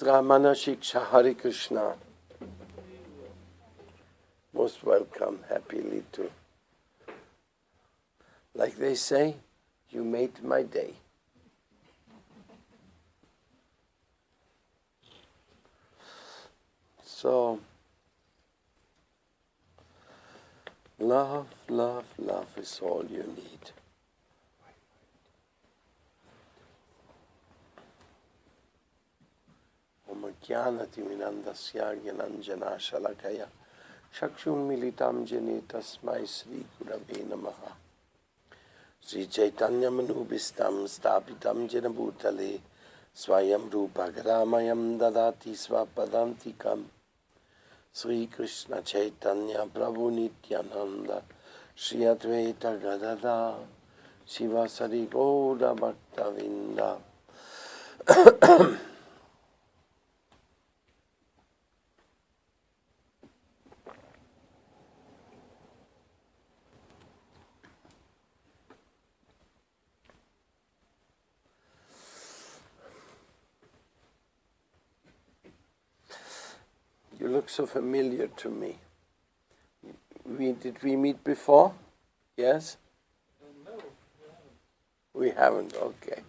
Ramana Shiksha Hare Krishna. Most welcome, happily to. Like they say, you made my day. So, love, love, love is all you need. Om Jnanatiminandasya Jnananjana Shalakaya Shakshun Militam Jene Tasmai Sri Gurave Namaha Sri Chaitanya Manubhistam Stapitam Jena Bhutale Swayam Rupa Garamayam Dadati Svapadantikam Sri Krishna Chaitanya Prabhu Nityananda Sri Advaita Gadada Shiva Sari Gaura Bhakta Vinda. You look so familiar to me. Did we meet before? Yes? No, we haven't. Okay.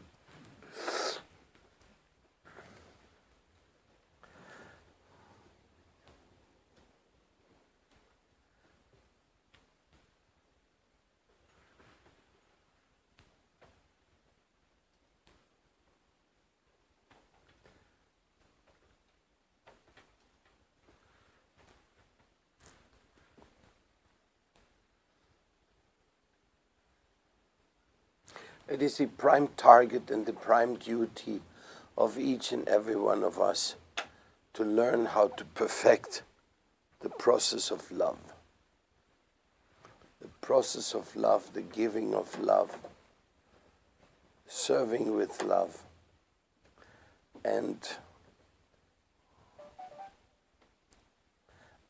It is the prime target and the prime duty of each and every one of us to learn how to perfect the process of love. The process of love, the giving of love, serving with love, and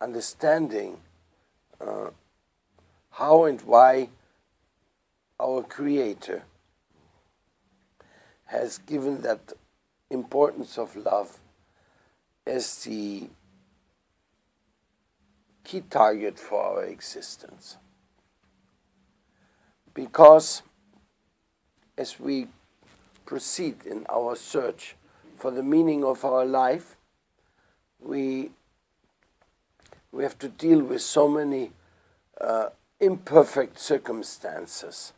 understanding how and why our Creator has given that importance of love as the key target for our existence. Because as we proceed in our search for the meaning of our life, we have to deal with so many imperfect circumstances.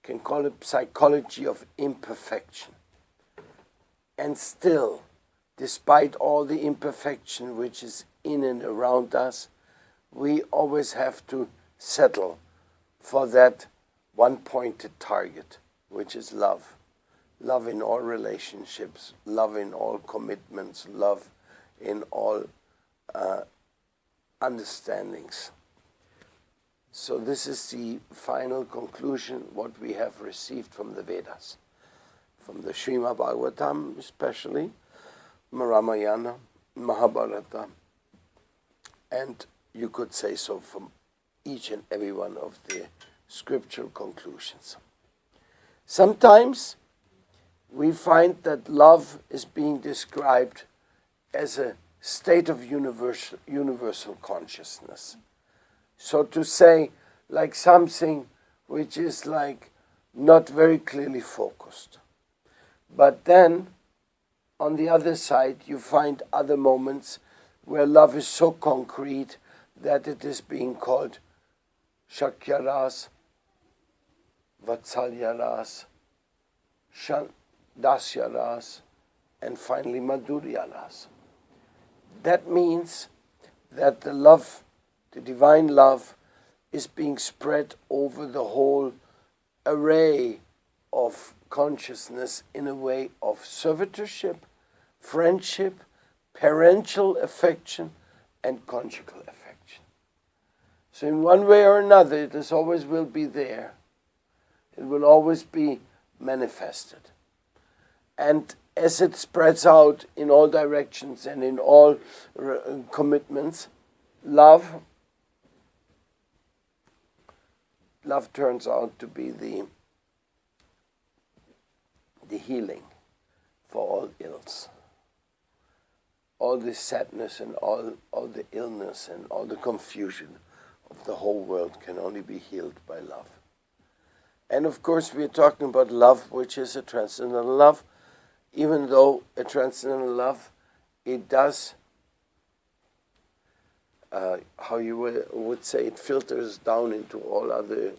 Can call it psychology of imperfection. And still, despite all the imperfection which is in and around us, we always have to settle for that one-pointed target, which is love. Love in all relationships, love in all commitments, love in all understandings. So this is the final conclusion, what we have received from the Vedas, from the Srimad Bhagavatam especially, Ramayana, Mahabharata, and you could say so from each and every one of the scriptural conclusions. Sometimes we find that love is being described as a state of universal consciousness. So to say, like something which is like not very clearly focused. But then, on the other side, you find other moments where love is so concrete that it is being called Shakyaras, Vatsalyaras, Dasyaras, and finally Madhuryaras. That means that the love, the divine love, is being spread over the whole array of consciousness in a way of servitorship, friendship, parental affection, and conjugal affection. So in one way or another, it always will be there. It will always be manifested. And as it spreads out in all directions and in all commitments, love turns out to be the healing for all ills. all the sadness and all the illness and all the confusion of the whole world can only be healed by love. And of course we're talking about love, which is a transcendental love, even though a transcendental love, it does, how you would say, it filters down into all other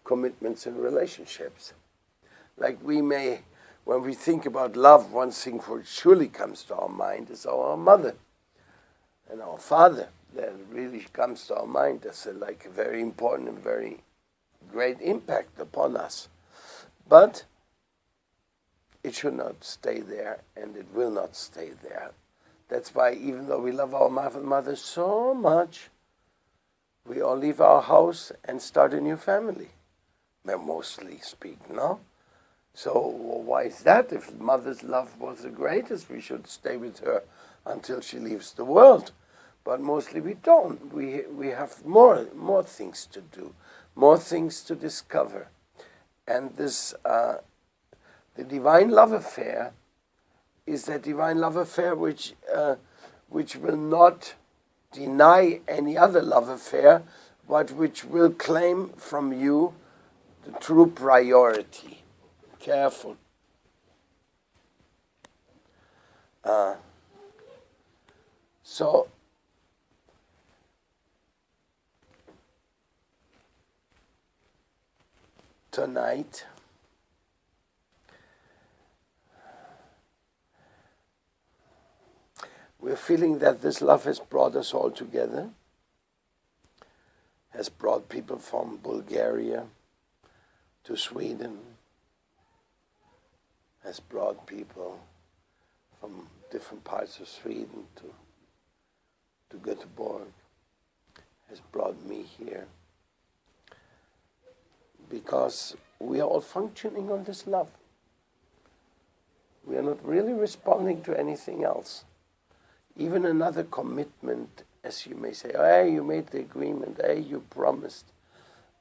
commitments and relationships. Like we may, when we think about love, one thing for surely comes to our mind is our mother and our father. That really comes to our mind as a very important and very great impact upon us. But it should not stay there, and it will not stay there. That's why even though we love our mother so much, we all leave our house and start a new family. Mostly speak, no? So why is that? If mother's love was the greatest, we should stay with her until she leaves the world. But mostly we don't. We have more things to do, more things to discover. And this, the divine love affair is that divine love affair which will not deny any other love affair, but which will claim from you the true priority. Careful. So tonight we're feeling that this love has brought us all together, has brought people from Bulgaria to Sweden, has brought people from different parts of Sweden to Göteborg, has brought me here, because we are all functioning on this love. We are not really responding to anything else. Even another commitment, as you may say, hey, you made the agreement, hey, you promised.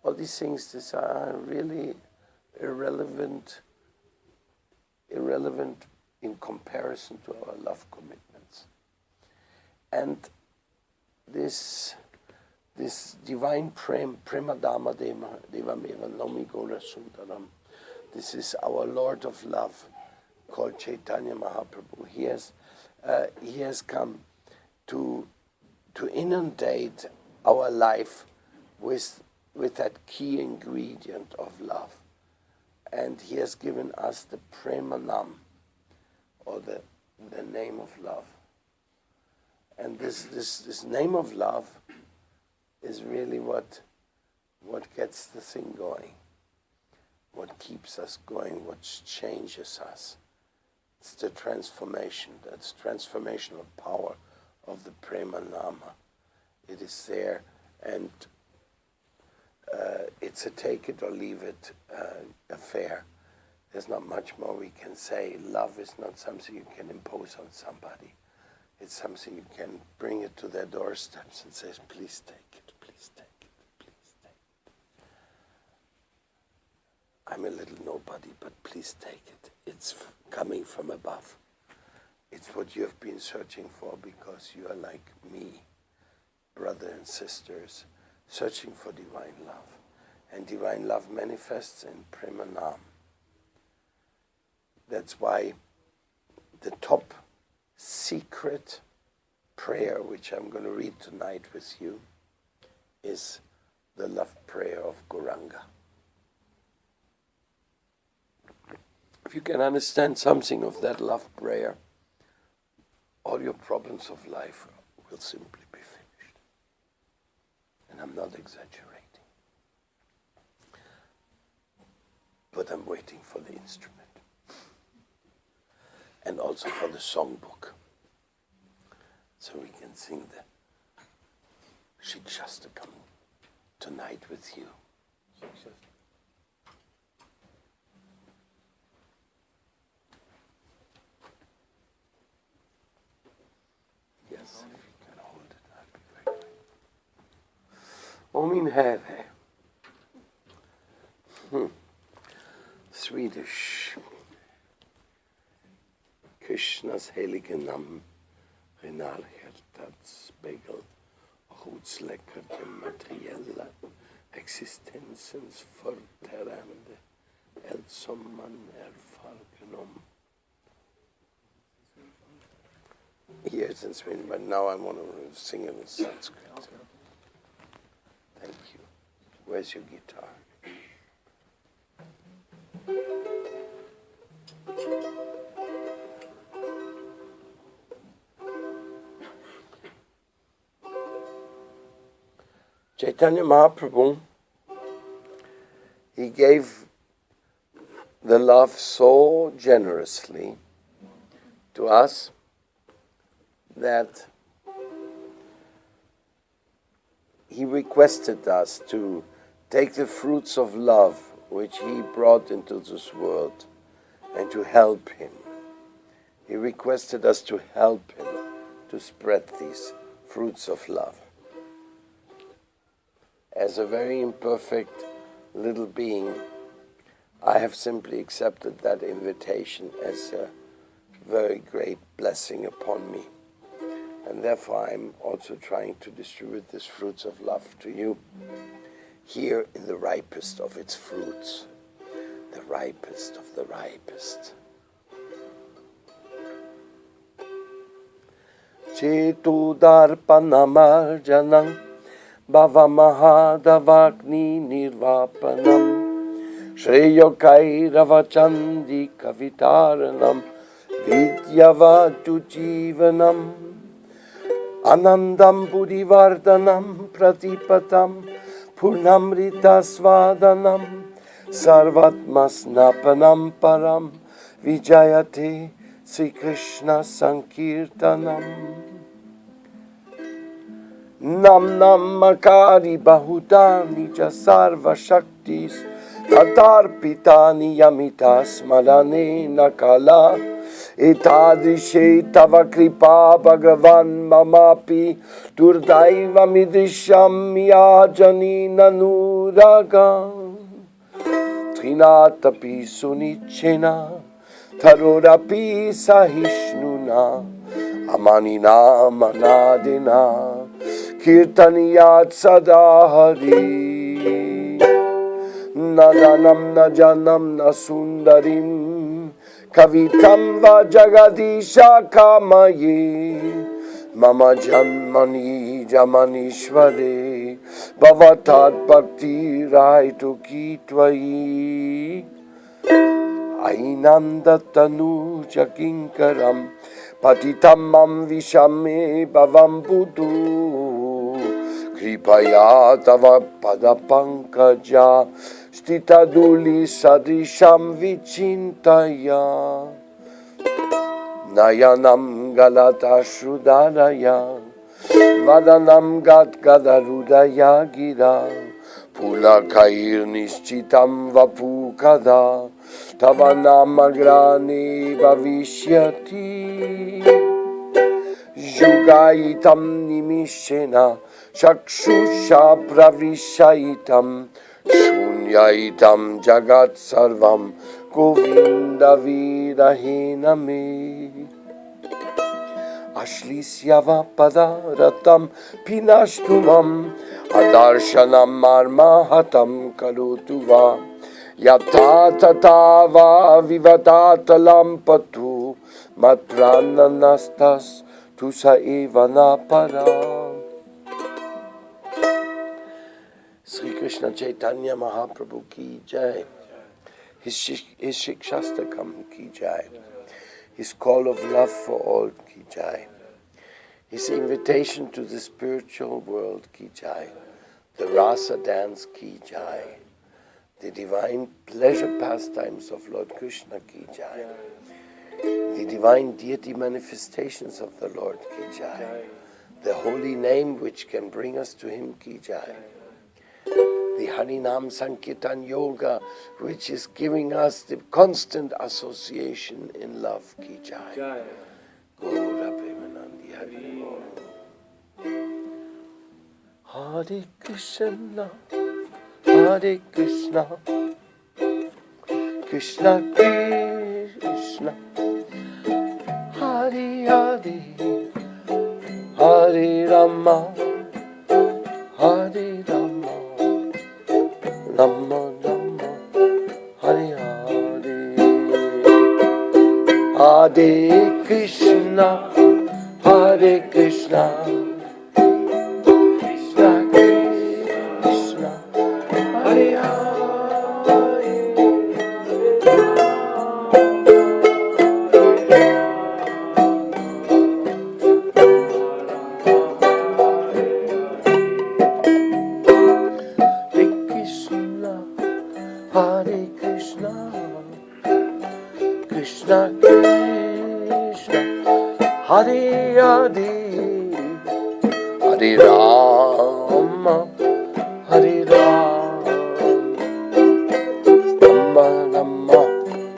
All these things, these are really irrelevant in comparison to our love commitments. And this divine prema dama devameva nomi gora sundaram, this is our Lord of Love, called Chaitanya Mahaprabhu. He has come to inundate our life with that key ingredient of love. And he has given us the prema nam, or the name of love. And this name of love is really what gets the thing going, what keeps us going, what changes us. It's the transformation, that's transformational power of the prema nama. It is there, and it's a take it or leave it affair. There's not much more we can say. Love is not something you can impose on somebody. It's something you can bring it to their doorsteps and say, please take it, please take it, please take it. I'm a little nobody, but please take it. It's coming from above. It's what you have been searching for, because you are like me, brother and sisters, searching for divine love. And divine love manifests in prema nam. That's why the top secret prayer, which I'm going to read tonight with you, is the love prayer of Gauranga. If you can understand something of that love prayer, all your problems of life will simply be finished. And I'm not exaggerating. But I'm waiting for the instrument. And also for the songbook. So we can sing the Siksastakam tonight with you. Yes, if you can hold it, that'd be very good. Om in Heve. Swedish. Krishnas helige namn spegel godslekker de materielle existensens forterrende, som man erfaringen. Yes, in Sweden, but now I want to sing it in Sanskrit. Okay. Thank you. Where's your guitar? Chaitanya Mahaprabhu, he gave the love so generously to us that he requested us to take the fruits of love which he brought into this world and to help him. He requested us to help him to spread these fruits of love. As a very imperfect little being, I have simply accepted that invitation as a very great blessing upon me. And therefore I'm also trying to distribute these fruits of love to you here in the ripest of its fruits, the ripest of the ripest. Chetudarpanamarjanam Bhavamahadavagni nirvapanam Shreyokairavachandi kavitaranam Vidyavatu jivanam Anandam buddhivardhanam pratipatam Purnamrita svadanam Sarvatmasnapanam param Vijayate Sri Krishna Sankirtanam Nam nam makari bahutani ja sarva shaktis tatarpitani yamitas malane nakala etadrishe tava kripa bhagavan mamapi durdaiva midrisham yajani nanuraga trinatapi sunichena tarorapi sahishnuna amanina manadina Kirtaniyat sadahari Nadanam najanam nasundarim Kavitam va jagadisha kamaye Mama janmani jamanishvare Bhavatat bhakti raitu kitvayi Ainandatanu jakinkaram Patitamam vishame bhavam buddhu Kripaya tava padapankaja Stitaduli sadrisham vichintaya Nayanam galata shrudaraya Vadanam gadgadarudaya gira Pulakair nischitam vapukada Tava namagrani bhavishyati Jugaitam nimishena Chakshusha pravishaitam Shunyaitam jagat sarvam Govinda virahena me Ashlisyava padaratam pinashtumam Adarshanam marmahatam karutuva Yata tatava vivadatalam patu Matrananastas tusa evana para. Sri Krishna Chaitanya Mahaprabhu ki jai. His Siksastakam ki jai. His call of love for all ki jai. His invitation to the spiritual world ki jai. The rasa dance ki jai. The divine pleasure pastimes of Lord Krishna ki jai. The divine deity manifestations of the Lord ki jai. The holy name which can bring us to him ki jai. The Harinam Sankirtan Yoga which is giving us the constant association in love ki jai. Gaura Premanandi Hari Om. Hare Krishna Hare Krishna, Krishna Krishna, Hare Hare, Hare Rama, Hare Rama, Rama Rama, Hare Hare, Hare Krishna, Hare Krishna, Krishna Krishna, Hare Hare. Hare Krishna, Krishna Krishna, Hare Hare, Hare Rama, Hare Rama, Rama Rama,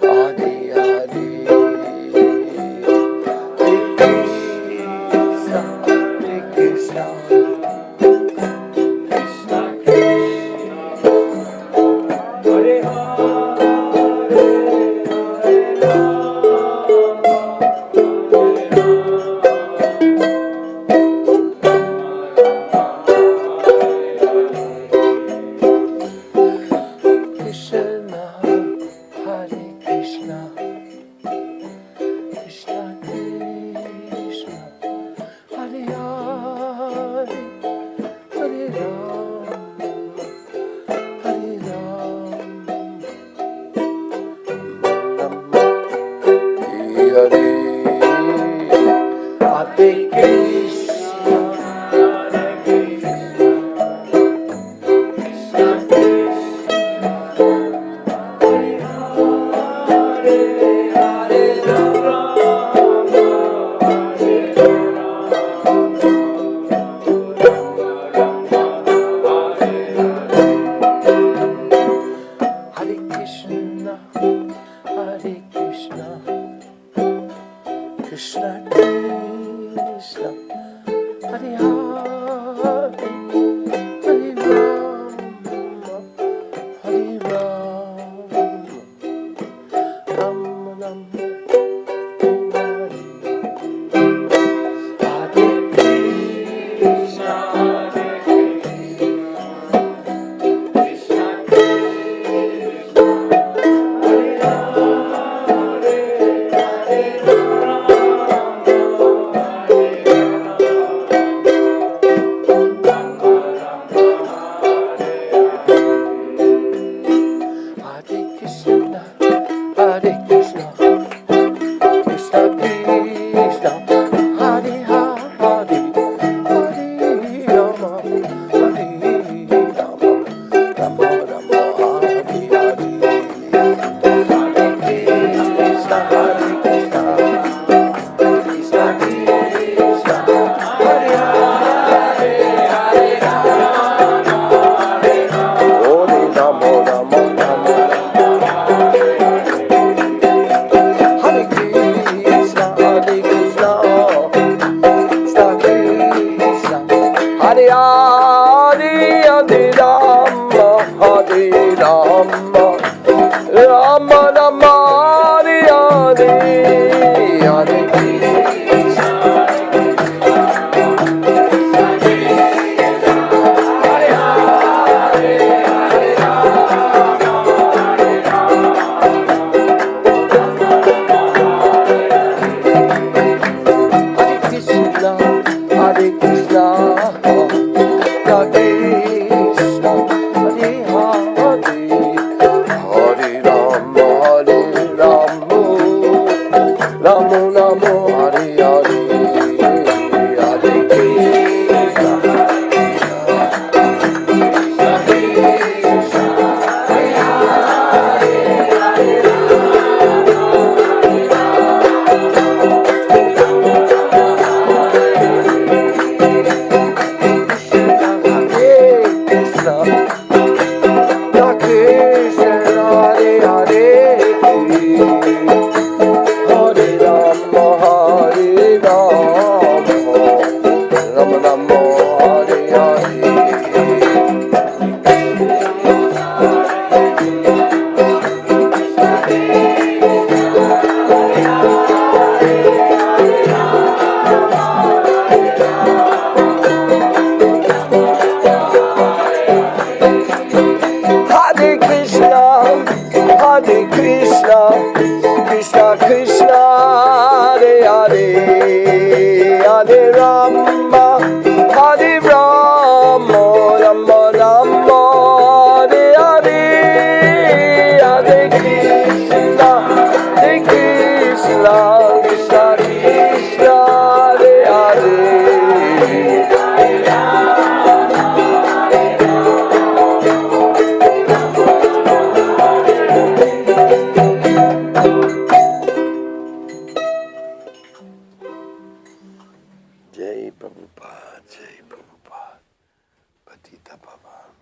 Hare Hare, Hare Krishna, Hare Krishna, Krishna Krishna, Hare Hare. Hare Rama, Hare Rama, Rama Rama, Hare Hare, Hare Krishna, Hare Krishna, Krishna Krishna, Hare Hare. Jai Prabhupada, Jai Prabhupada, Patita Pavan.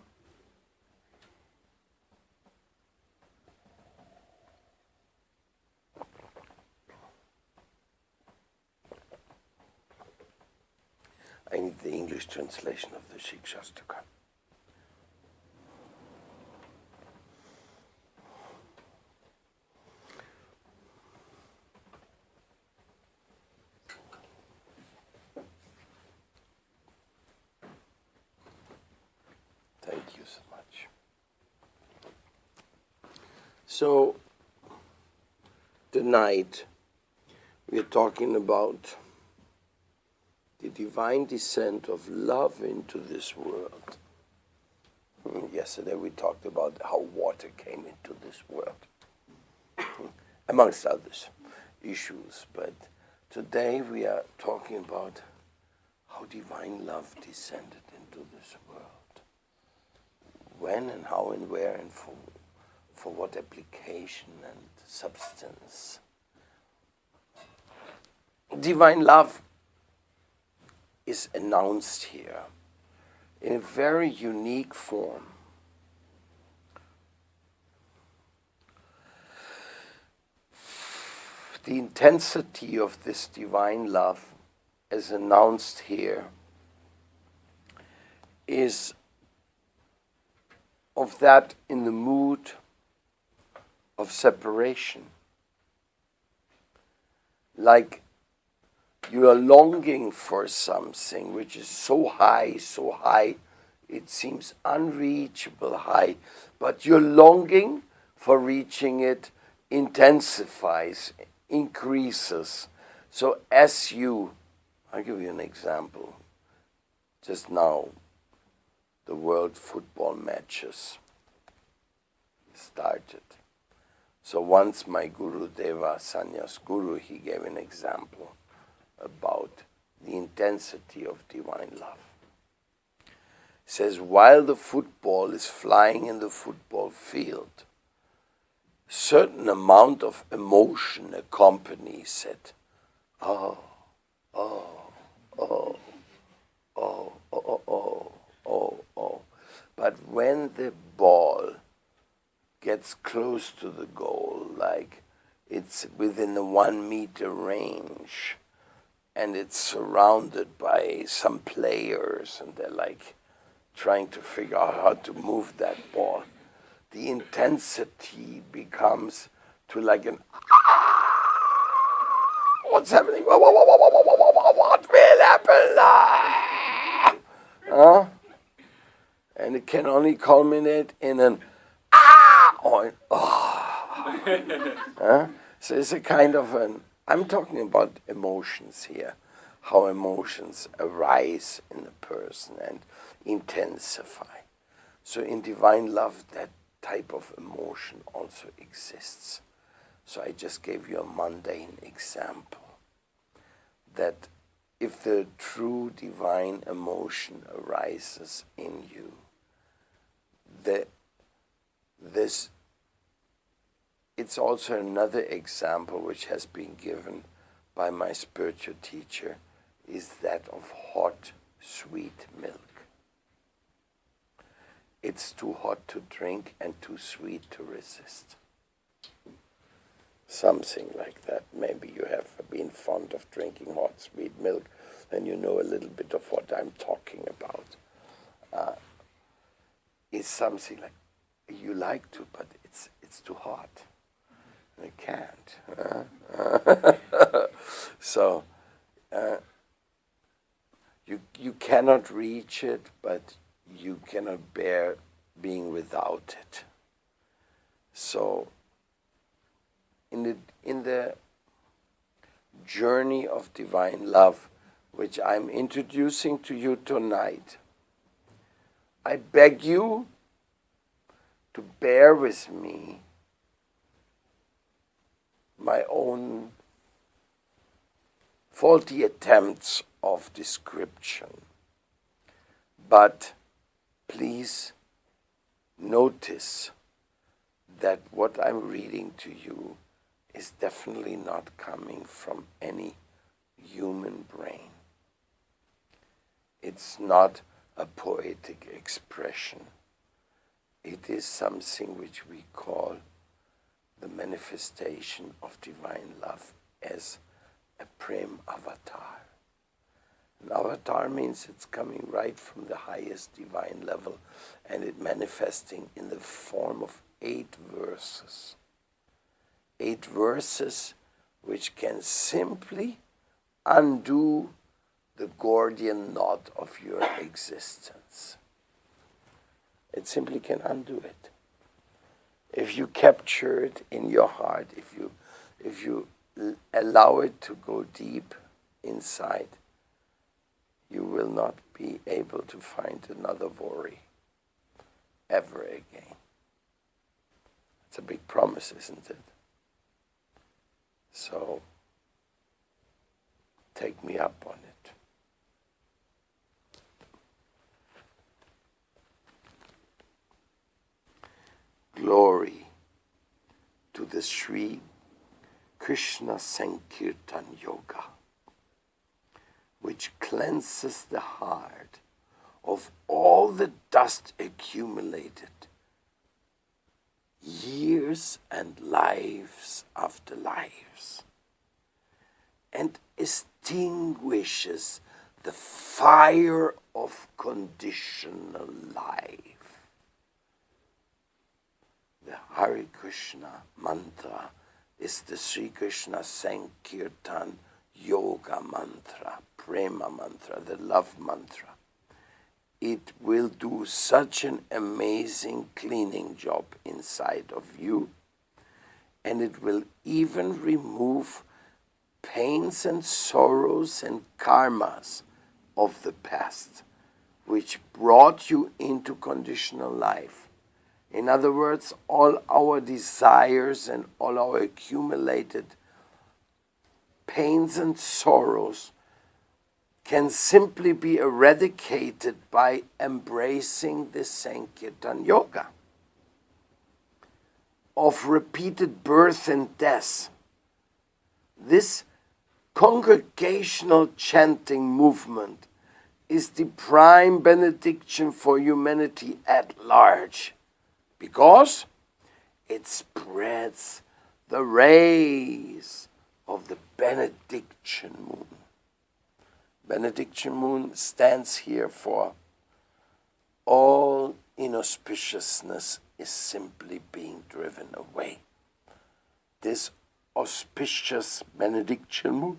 I need the English translation of the Siksastakam. Thank you so much. So, tonight we are talking about the divine descent of love into this world. Yesterday we talked about how water came into this world, amongst others issues. But today we are talking about how divine love descended into this world. When and how and where and for what application and substance. Divine love is announced here in a very unique form. The intensity of this divine love, as announced here, is of that in the mood of separation. Like you are longing for something which is so high, it seems unreachable high, but your longing for reaching it intensifies, increases. So I'll give you an example. Just now, the world football matches started. So once my Guru Deva, Sannyas Guru, he gave an example about the intensity of divine love. He says, while the football is flying in the football field, certain amount of emotion accompanies it. Oh, oh, oh, oh, oh, oh, oh, oh. But when the ball gets close to the goal, like it's within the 1 meter range, and it's surrounded by some players, and they're like trying to figure out how to move that ball, the intensity becomes to like an what's happening? What will happen? And it can only culminate in an or an So it's a kind of I'm talking about emotions here, how emotions arise in a person and intensify. So in divine love, that type of emotion also exists. So I just gave you a mundane example, that if the true divine emotion arises in you, it's also another example which has been given by my spiritual teacher, is that of hot, sweet milk. It's too hot to drink and too sweet to resist. Something like that. Maybe you have been fond of drinking hot, sweet milk, and you know a little bit of what I'm talking about. It's something like, you like to, but it's too hot. You can't. So you cannot reach it, but you cannot bear being without it. So in the journey of divine love, which I'm introducing to you tonight, I beg you to bear with me my own faulty attempts of description. But please notice that what I'm reading to you is definitely not coming from any human brain. It's not a poetic expression. It is something which we call the manifestation of divine love as a prem avatar. An avatar means it's coming right from the highest divine level, and it manifesting in the form of 8 verses. 8 verses which can simply undo the Gordian knot of your existence. It simply can undo it. If you capture it in your heart, if you allow it to go deep inside, you will not be able to find another worry ever again. It's a big promise, isn't it? So, take me up on it. Glory to the Sri Krishna Sankirtan Yoga, which cleanses the heart of all the dust accumulated years and lives after lives, and extinguishes the fire of conditional life. The Hare Krishna mantra is the Sri Krishna Sankirtan Yoga mantra, Prema mantra, the love mantra. It will do such an amazing cleaning job inside of you, and it will even remove pains and sorrows and karmas of the past, which brought you into conditional life. In other words, all our desires and all our accumulated pains and sorrows can simply be eradicated by embracing the Sankirtan Yoga of repeated birth and death. This congregational chanting movement is the prime benediction for humanity at large, because it spreads the rays of the benediction moon. Benediction moon stands here for all inauspiciousness is simply being driven away. This auspicious benediction moon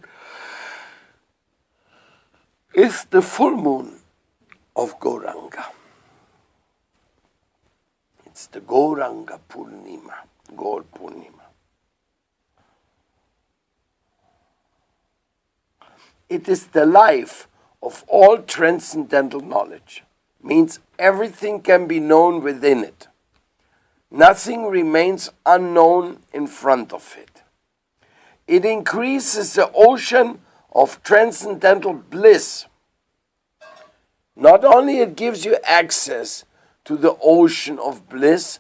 is the full moon of Gauranga. It's the Gauranga Purnima, Gaur Purnima. It is the life of all transcendental knowledge. Means everything can be known within it. Nothing remains unknown in front of it. It increases the ocean of transcendental bliss. Not only it gives you access to the ocean of bliss,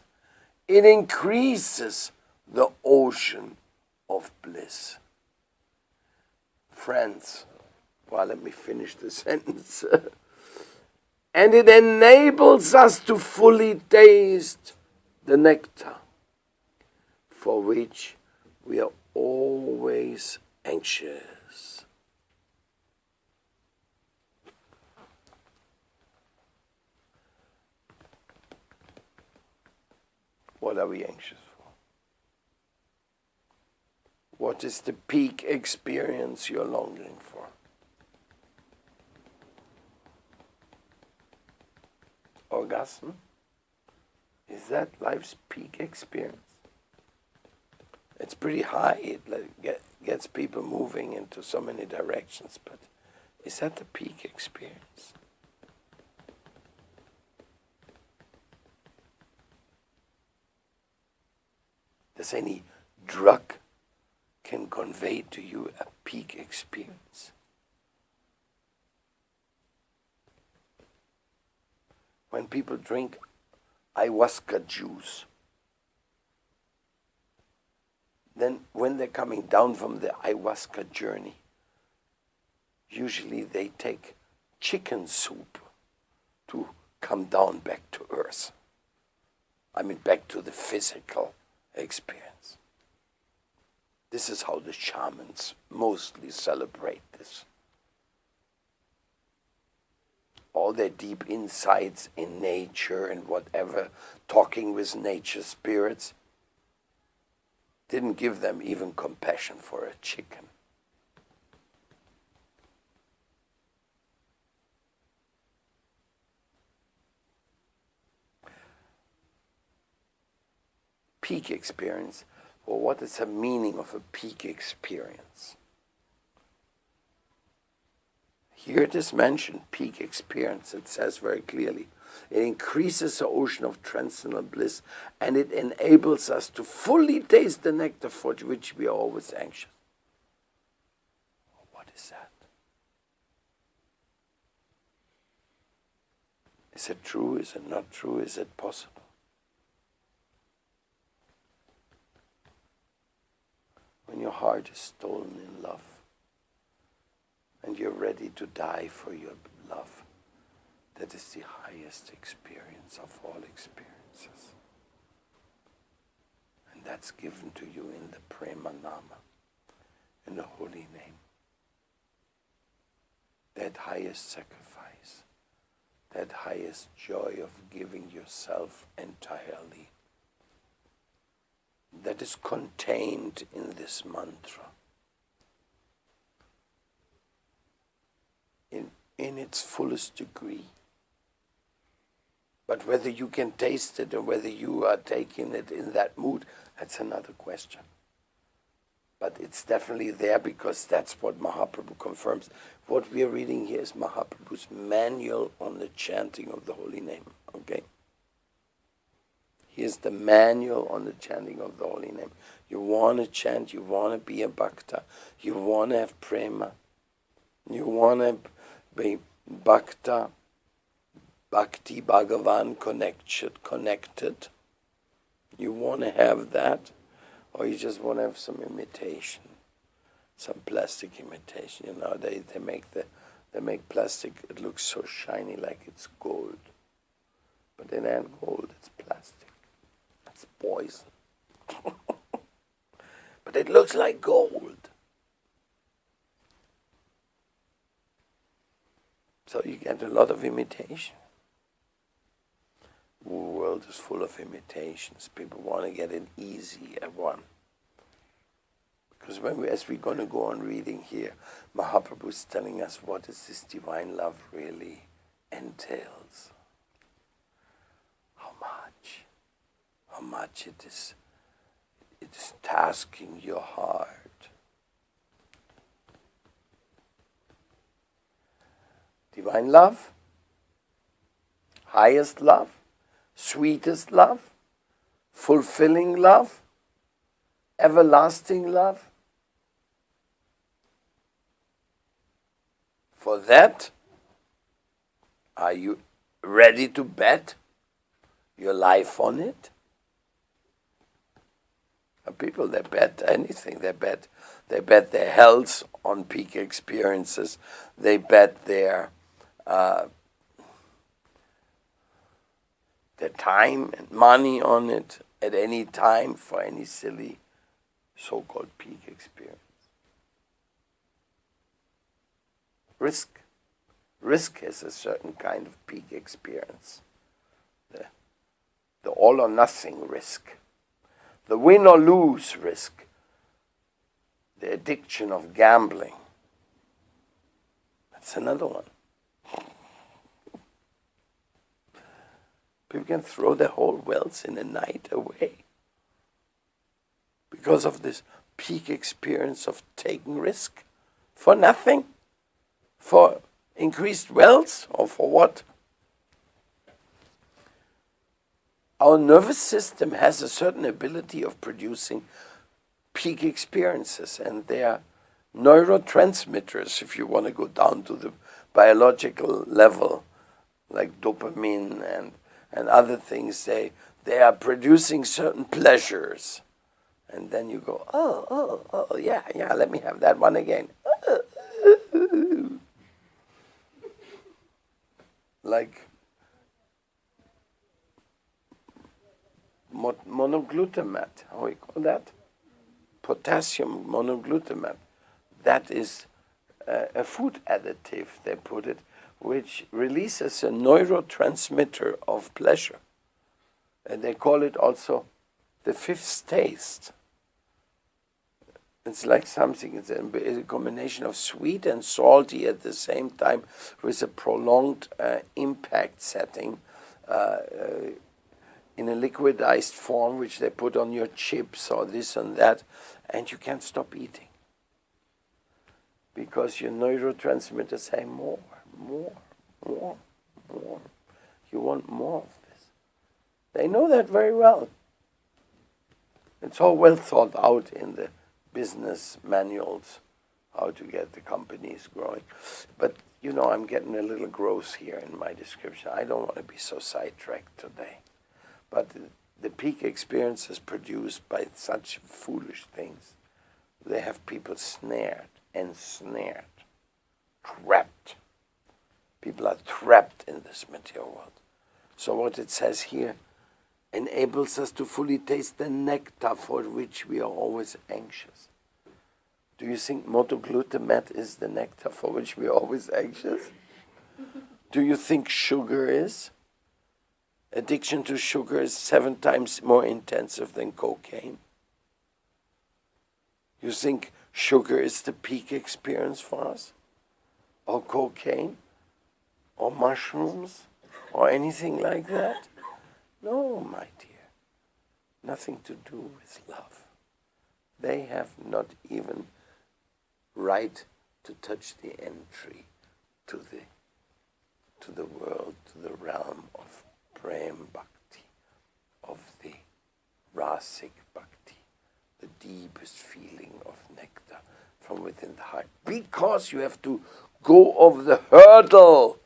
it increases the ocean of bliss. Friends, well, let me finish the sentence. And it enables us to fully taste the nectar, for which we are always anxious. What are we anxious for? What is the peak experience you're longing for? Orgasm? Is that life's peak experience? It's pretty high. It gets people moving into so many directions, but Is that the peak experience? Does any drug can convey to you a peak experience? When people drink ayahuasca juice, then when they're coming down from the ayahuasca journey, usually they take chicken soup to come down back to earth. I mean, back to the physical experience. This is how the shamans mostly celebrate this. All their deep insights in nature and whatever, talking with nature spirits, didn't give them even compassion for a chicken. Peak experience. Well, what is the meaning of a peak experience? Here it is mentioned, peak experience. It says very clearly, it increases the ocean of transcendental bliss, and it enables us to fully taste the nectar for which we are always anxious. What is that? Is it true? Is it not true? Is it possible? When your heart is stolen in love, and you're ready to die for your love, that is the highest experience of all experiences. And that's given to you in the Prema Nama, in the holy name. That highest sacrifice, that highest joy of giving yourself entirely, that is contained in this mantra. In its fullest degree. But whether you can taste it or whether you are taking it in that mood, that's another question. But it's definitely there because that's what Mahaprabhu confirms. What we are reading here is Mahaprabhu's manual on the chanting of the holy name. Okay? Here's the manual on the chanting of the holy name. You want to chant, you want to be a bhakta, you want to have prema, you want to be bhakta, bhakti, Bhagavan connected. You want to have that, or you just want to have some imitation, some plastic imitation. You know, they make plastic. It looks so shiny, like it's gold, but it ain't gold. It's plastic. It's poison, but it looks like gold. So you get a lot of imitation. The world is full of imitations. People want to get it easy at one. Because as we're going to go on reading here, Mahaprabhu is telling us what is this divine love really entails. How much it is tasking your heart. Divine love, highest love, sweetest love, fulfilling love, everlasting love. For that, are you ready to bet your life on it? People, they bet anything. They bet their health on peak experiences. They bet their time and money on it at any time for any silly so-called peak experience. Risk is a certain kind of peak experience. The all or nothing risk. The win or lose risk. The addiction of gambling. That's another one. People can throw their whole wealth in a night away because of this peak experience of taking risk for nothing. For increased wealth or for what? Our nervous system has a certain ability of producing peak experiences, and they are neurotransmitters, if you want to go down to the biological level, like dopamine and other things. They are producing certain pleasures. And then you go, yeah, let me have that one again. Like monoglutamate, how we call that? Potassium monoglutamate. That is a food additive, they put it, which releases a neurotransmitter of pleasure. And they call it also the fifth taste. It's like something, it's a combination of sweet and salty at the same time, with a prolonged impact setting in a liquidized form, which they put on your chips or this and that, and you can't stop eating. Because your neurotransmitters say more. You want more of this. They know that very well. It's all well thought out in the business manuals, how to get the companies growing. But, I'm getting a little gross here in my description. I don't want to be so sidetracked today. But the peak experiences produced by such foolish things, they have people snared, trapped. People are trapped in this material world. So what it says here enables us to fully taste the nectar for which we are always anxious. Do you think monoglutamate is the nectar for which we are always anxious? Do you think sugar is? Addiction to sugar is 7 times more intensive than cocaine. You think sugar is the peak experience for us? Or cocaine? Or mushrooms? Or anything like that? No, my dear. Nothing to do with love. They have not even right to touch the entry to the world, to the realm of Prem Bhakti, of the Rasic Bhakti, the deepest feeling of nectar from within the heart. Because you have to go over the hurdle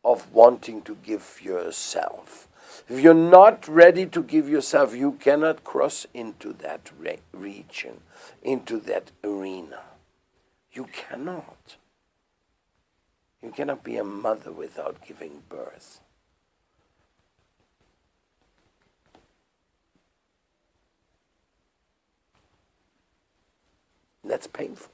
of wanting to give yourself. If you're not ready to give yourself, you cannot cross into that region, into that arena. You cannot. You cannot be a mother without giving birth. That's painful.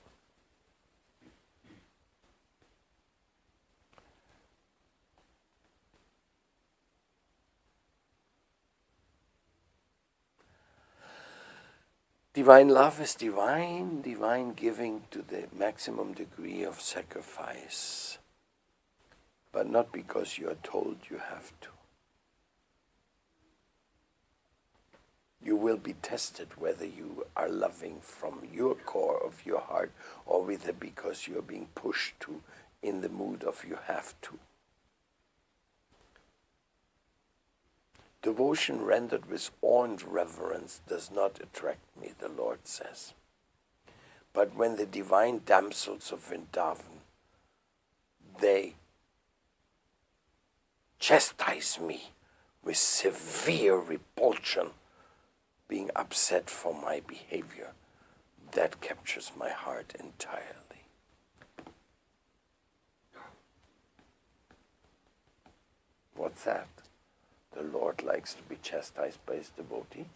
Divine love is divine giving to the maximum degree of sacrifice, but not because you are told you have to. You will be tested whether you are loving from your core of your heart or whether because you are being pushed to in the mood of you have to. Devotion rendered with awe and reverence does not attract me, the Lord says. But when the divine damsels of Vrindavan, they chastise me with severe repulsion, being upset for my behavior, that captures my heart entirely. What's that? The Lord likes to be chastised by his devotees.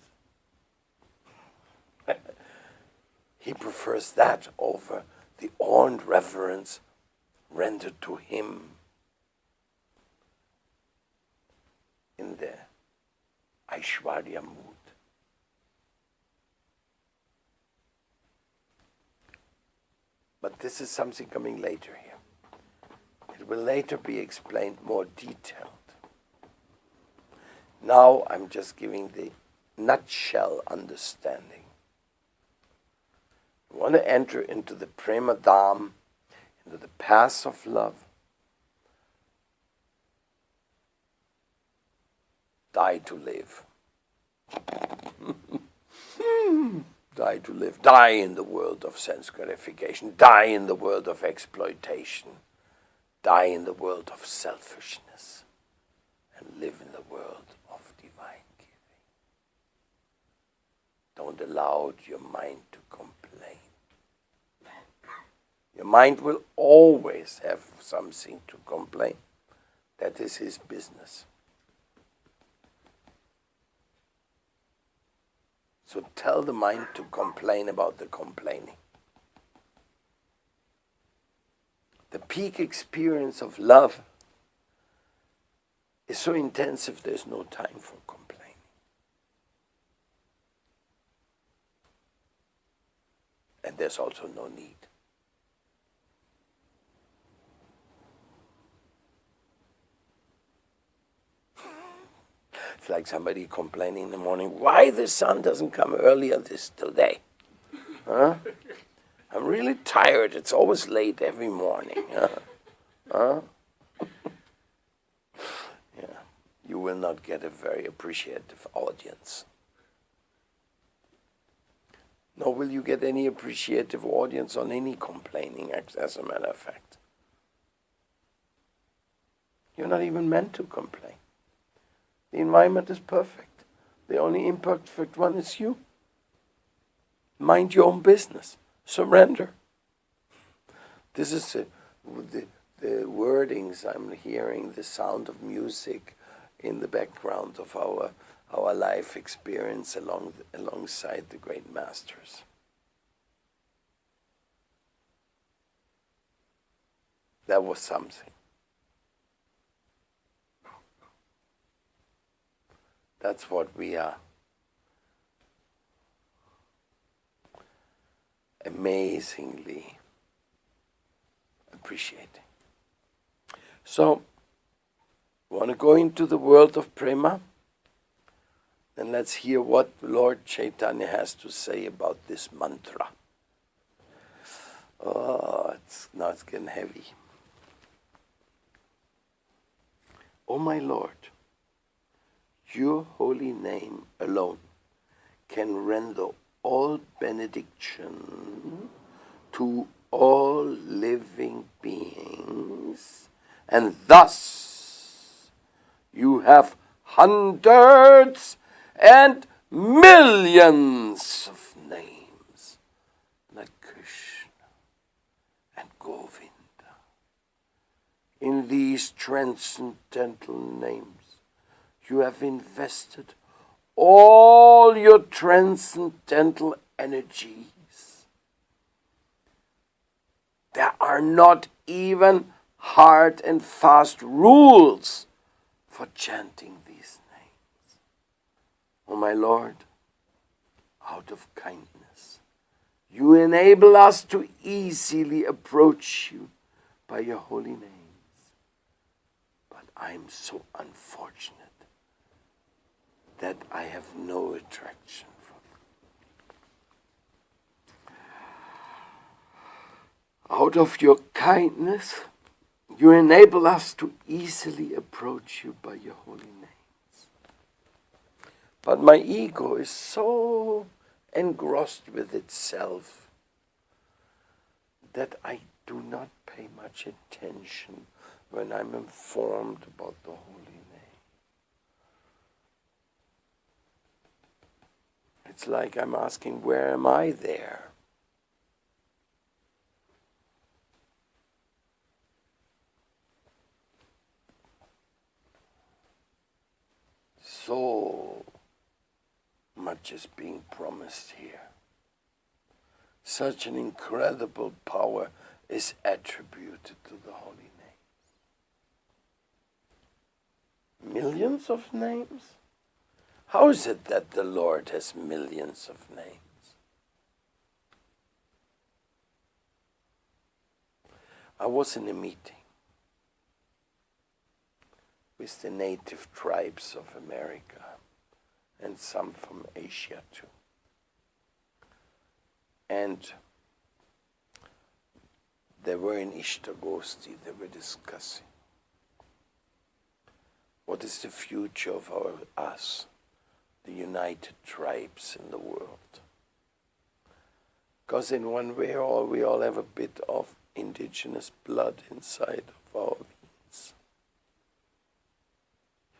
He prefers that over the awe and reverence rendered to him in the Aishwarya mood. But this is something coming later here. It will later be explained more detailed. Now I'm just giving the nutshell understanding. You want to enter into the Prema Dham, under the paths of love, die to live. Die to live. Die in the world of sense gratification. Die in the world of exploitation. Die in the world of selfishness. And live in the world of divine giving. Don't allow your mind to complain. Your mind will always have something to complain. That is his business. So tell the mind to complain about the complaining. The peak experience of love is so intensive there's no time for complaining. And there's also no need. It's like somebody complaining in the morning, why the sun doesn't come earlier today? Huh? I'm really tired. It's always late every morning. Huh? Yeah. You will not get a very appreciative audience. Nor will you get any appreciative audience on any complaining, as a matter of fact. You're not even meant to complain. The environment is perfect. The only imperfect one is you. Mind your own business. Surrender. This is the wordings I'm hearing, the sound of music in the background of our life experience alongside the great masters. That was something. That's what we are amazingly appreciating. So, want to go into the world of prema? Then let's hear what Lord Chaitanya has to say about this mantra. Oh, now it's getting heavy. Oh my Lord, your holy name alone can render all benediction to all living beings, and thus you have hundreds and millions of names like Krishna and Govinda. In these transcendental names, you have invested all your transcendental energies. There are not even hard and fast rules for chanting these names. Oh my Lord, out of kindness, you enable us to easily approach you by your holy names. But I'm so unfortunate that I have no attraction from them. Out of your kindness, you enable us to easily approach you by your holy names. But my ego is so engrossed with itself that I do not pay much attention when I'm informed about the holy name. It's like I'm asking, where am I there? So much is being promised here. Such an incredible power is attributed to the holy names. Millions of names? How is it that the Lord has millions of names? I was in a meeting with the native tribes of America and some from Asia too. And they were in Ishtagosti, they were discussing what is the future of us, the united tribes in the world. Because in one way or we all have a bit of indigenous blood inside of our veins.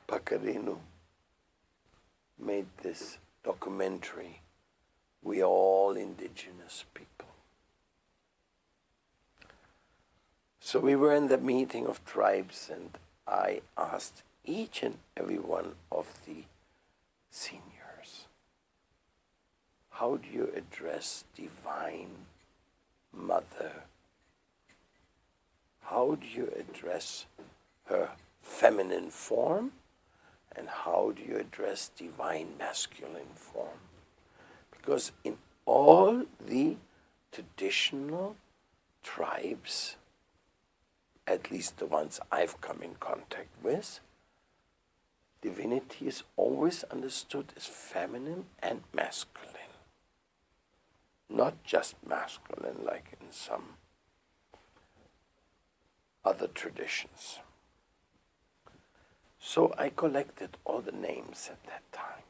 Pacarino made this documentary, We Are All Indigenous People. So we were in the meeting of tribes, and I asked each and every one of the seniors, how do you address Divine Mother? How do you address her feminine form? And how do you address Divine Masculine form? Because in all the traditional tribes, at least the ones I've come in contact with, divinity is always understood as feminine and masculine. Not just masculine like in some other traditions. So I collected all the names at that time.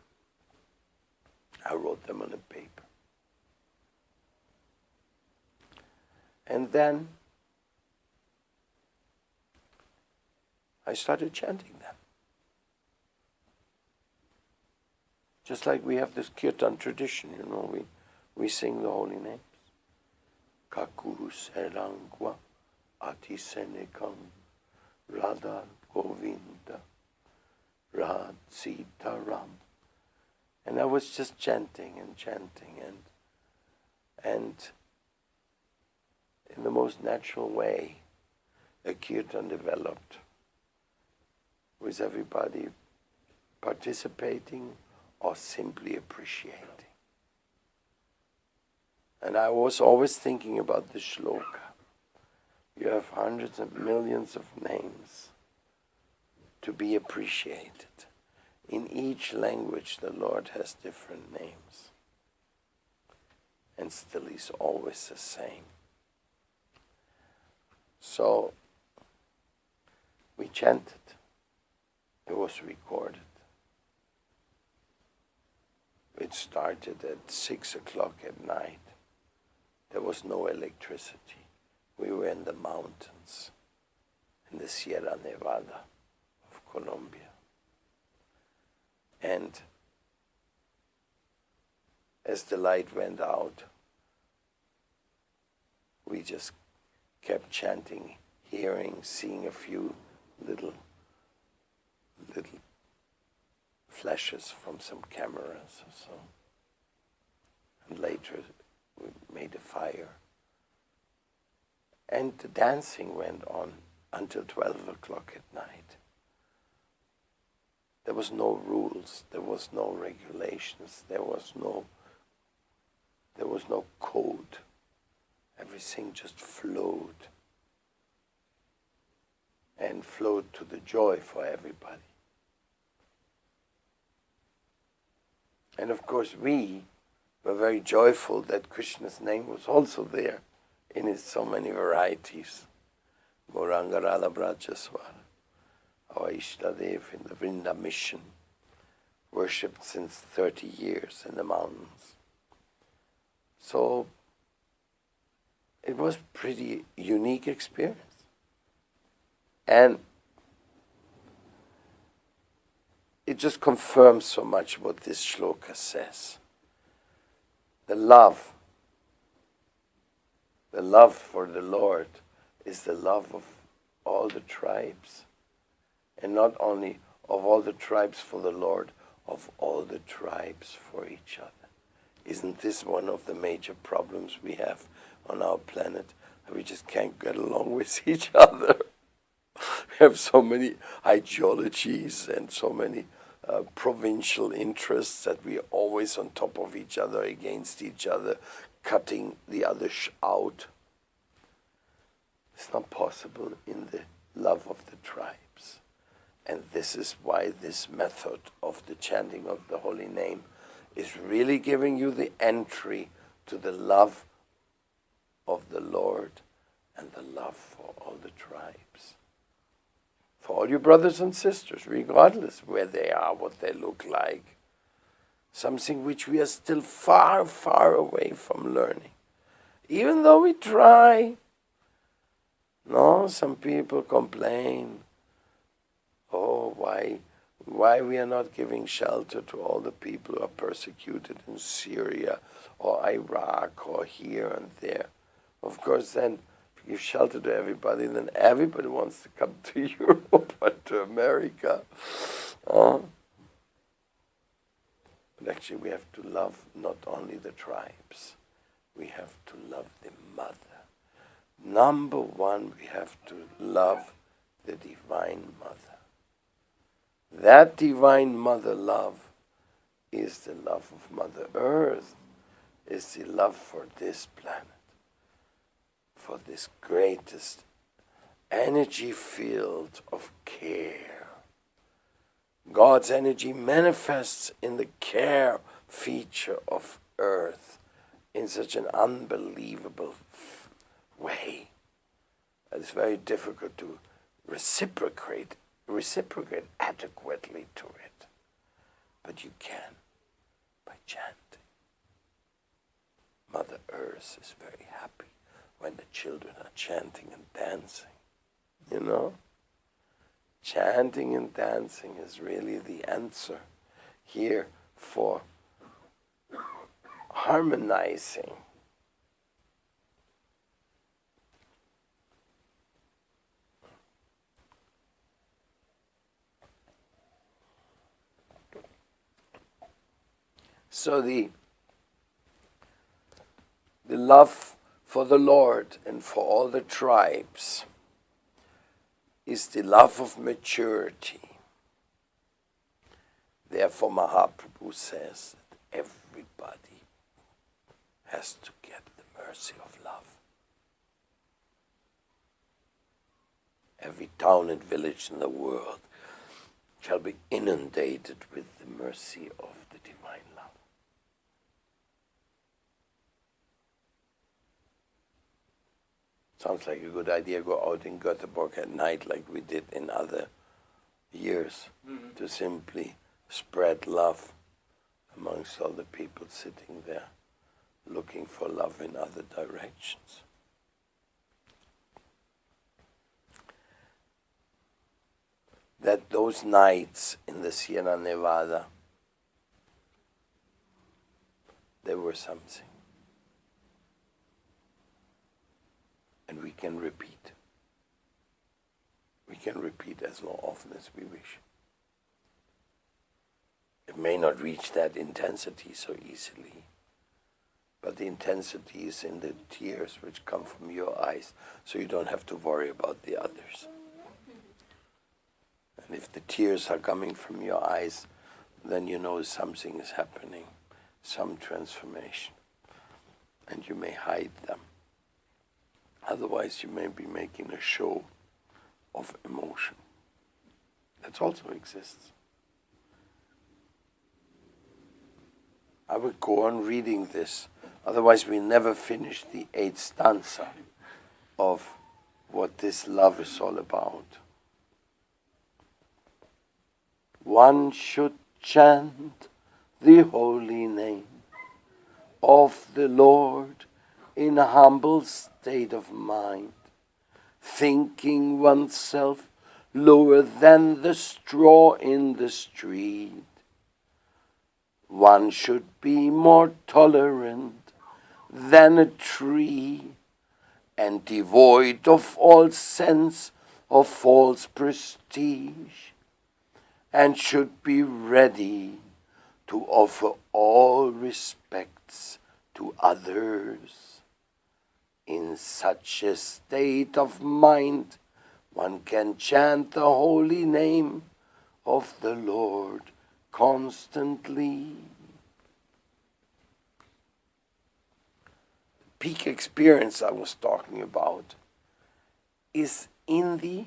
I wrote them on a paper. And then I started chanting them. Just like we have this kirtan tradition, we sing the holy names. Kakuru Serangwa Ati Senekam Radha Govinda Rad Sita Ram. And I was just chanting and in the most natural way a kirtan developed with everybody participating or simply appreciating. And I was always thinking about the shloka. You have hundreds of millions of names to be appreciated. In each language the Lord has different names. And still He's always the same. So we chanted. It was recorded. It started at 6 o'clock at night. There was no electricity. We were in the mountains, in the Sierra Nevada of Colombia. And as the light went out, we just kept chanting, hearing, seeing a few little flashes from some cameras or so. And later we made a fire. And the dancing went on until 12 o'clock at night. There was no rules, there was no regulations, there was no code. Everything just flowed. And flowed to the joy for everybody. And of course we were very joyful that Krishna's name was also there in its so many varieties. Gauranga Radha Brajaswara, our Ishtadev in the Vrinda mission, worshipped since 30 years in the mountains. So it was a pretty unique experience. And it just confirms so much what this shloka says. The love for the Lord is the love of all the tribes. And not only of all the tribes for the Lord, of all the tribes for each other. Isn't this one of the major problems we have on our planet? That we just can't get along with each other. We have so many ideologies and so many provincial interests that we are always on top of each other, against each other, cutting the other out. It's not possible in the love of the tribes. And this is why this method of the chanting of the holy name is really giving you the entry to the love of the Lord and the love for all the tribes. For all your brothers and sisters, regardless where they are, what they look like. Something which we are still far, far away from learning. Even though we try. No, some people complain. Oh, why we are not giving shelter to all the people who are persecuted in Syria or Iraq or here and there. Of course, then if you give shelter to everybody, then everybody wants to come to Europe or to America. But actually we have to love not only the tribes, we have to love the mother. Number one, we have to love the Divine Mother. That Divine Mother love is the love of Mother Earth, is the love for this planet, for this greatest energy field of care. God's energy manifests in the care feature of Earth in such an unbelievable way. It's very difficult to reciprocate adequately to it. But you can by chanting. Mother Earth is very happy when the children are chanting and dancing. You know? Chanting and dancing is really the answer here for harmonizing. So the love for the Lord and for all the tribes is the love of maturity. Therefore Mahaprabhu says that everybody has to get the mercy of love. Every town and village in the world shall be inundated with the mercy of the divine love. Sounds like a good idea. Go out in Göteborg at night like we did in other years, to simply spread love amongst all the people sitting there looking for love in other directions. That those nights in the Sierra Nevada, they were something. And we can repeat. We can repeat as often as we wish. It may not reach that intensity so easily, but the intensity is in the tears which come from your eyes, so you don't have to worry about the others. And if the tears are coming from your eyes, then you know something is happening, some transformation, and you may hide them. Otherwise, you may be making a show of emotion. That also exists. I would go on reading this, otherwise we never finish the 8th stanza of what this love is all about. One should chant the holy name of the Lord in a humble state of mind, thinking oneself lower than the straw in the street. One should be more tolerant than a tree, and devoid of all sense of false prestige, and should be ready to offer all respects to others. In such a state of mind, one can chant the holy name of the Lord constantly. Peak experience I was talking about is in the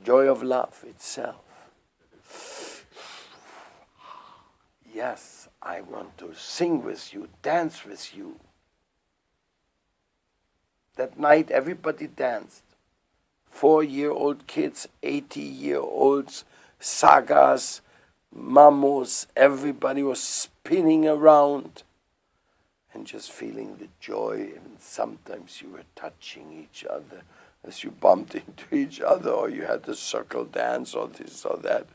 joy of love itself. Yes, I want to sing with you, dance with you. That night everybody danced. 4-year-old kids, 80-year-olds, sagas, mamos, everybody was spinning around and just feeling the joy. And sometimes you were touching each other as you bumped into each other, or you had the circle dance or this or that.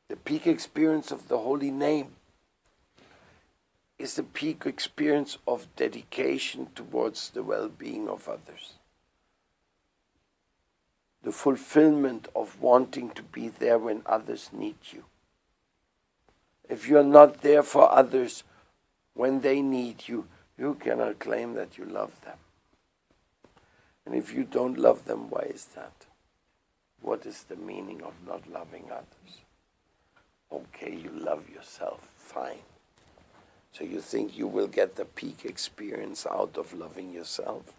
The peak experience of the holy name is the peak experience of dedication towards the well-being of others. The fulfillment of wanting to be there when others need you. If you are not there for others when they need you, you cannot claim that you love them. And if you don't love them, why is that? What is the meaning of not loving others? Okay, you love yourself, fine. So you think you will get the peak experience out of loving yourself?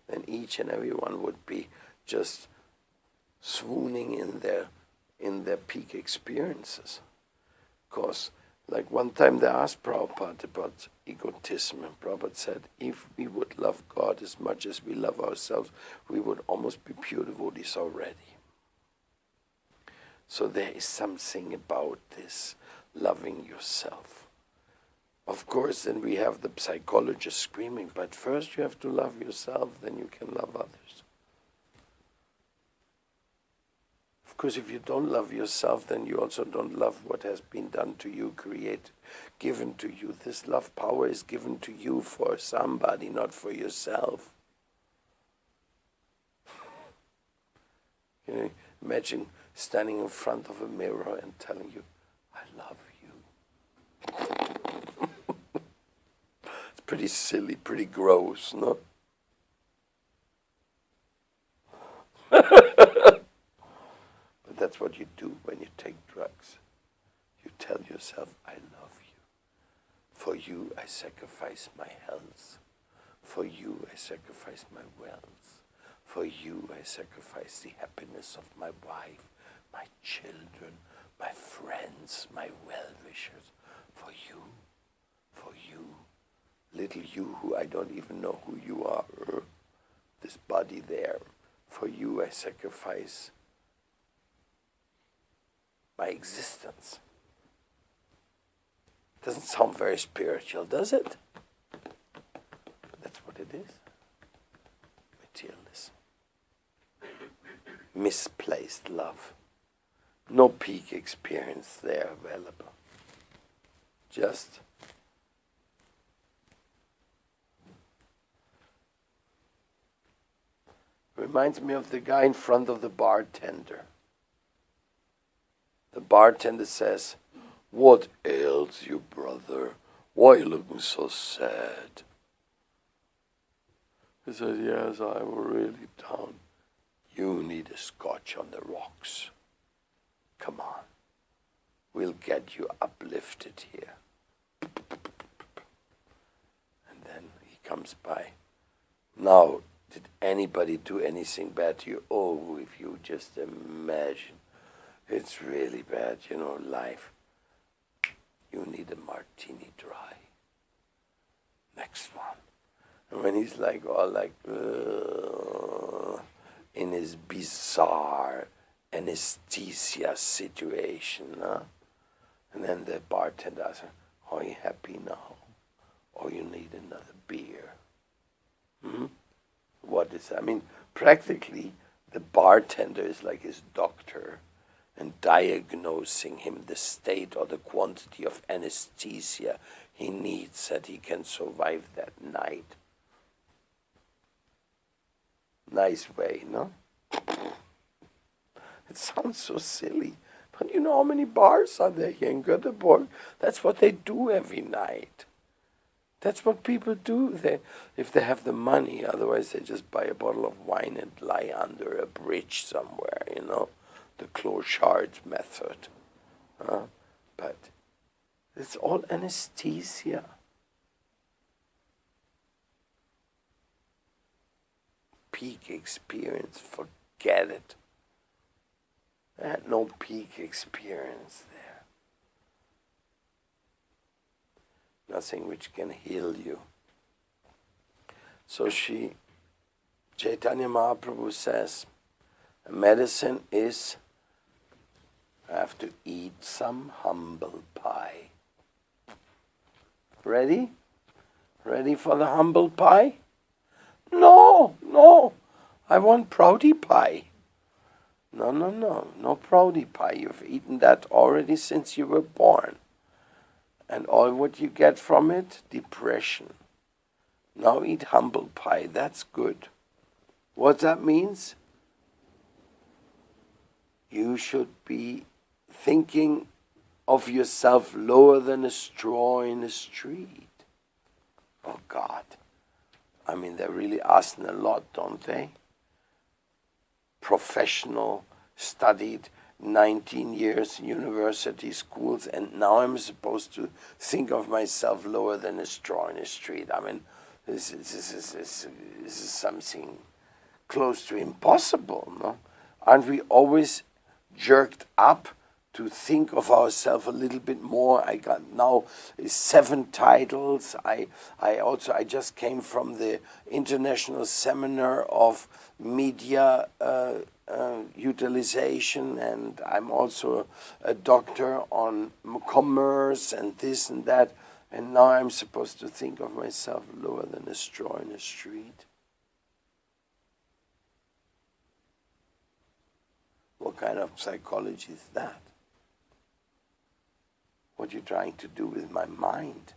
Then each and every one would be just swooning in their peak experiences. Because, like one time they asked Prabhupada about egotism, and Prabhupada said, if we would love God as much as we love ourselves, we would almost be pure devotees already. So there is something about this loving yourself. Of course, then we have the psychologist screaming, but first you have to love yourself, then you can love others. Of course, if you don't love yourself, then you also don't love what has been done to you, created, given to you. This love power is given to you for somebody, not for yourself. You know, imagine standing in front of a mirror and telling you, I love you. It's pretty silly, pretty gross, no? But that's what you do when you take drugs. You tell yourself, I love you. For you, I sacrifice my health. For you, I sacrifice my wealth. For you, I sacrifice the happiness of my wife, my children, my friends, my well-wishers. For you, little you who I don't even know who you are, this body there. For you, I sacrifice my existence. Doesn't sound very spiritual, does it? That's what it is. Materialism. Misplaced love. No peak experience there available. Just reminds me of the guy in front of the bartender. The bartender says, what ails you, brother? Why are you looking so sad? He says, yes, I'm really down. You need a scotch on the rocks. Come on. We'll get you uplifted here. And then he comes by. Now, did anybody do anything bad to you? Oh, if you just imagine. It's really bad, you know, life. You need a martini dry. Next one. And when he's like, all like, in his bizarre anesthesia situation, and then the bartender asks, are you happy now? Or you need another beer? What is that? I mean, practically, the bartender is like his doctor and diagnosing him the state or the quantity of anesthesia he needs that he can survive that night. Nice way, no? It sounds so silly, but you know how many bars are there here in Göteborg? That's what they do every night. That's what people do. If they have the money, otherwise they just buy a bottle of wine and lie under a bridge somewhere, you know, the clochard method. But it's all anesthesia. Peak experience, forget it. I had no peak experience there. nothing which can heal you. So Chaitanya Mahaprabhu says, medicine is, I have to eat some humble pie. Ready? Ready for the humble pie? No, I want proudy pie. No proudy pie. You've eaten that already since you were born. And all what you get from it, depression. Now eat humble pie, that's good. What that means? You should be thinking of yourself lower than a straw in a street. Oh God. I mean, they're really asking a lot, don't they? Professional, studied 19 years in university schools, and now I'm supposed to think of myself lower than a straw in a street. I mean, this is something close to impossible, no? Aren't we always jerked up to think of ourselves a little bit more? I got now 7 titles. I just came from the international seminar of media utilization, and I'm also a doctor on commerce and this and that. And now I'm supposed to think of myself lower than a straw in a street. What kind of psychology is that? What are you trying to do with my mind?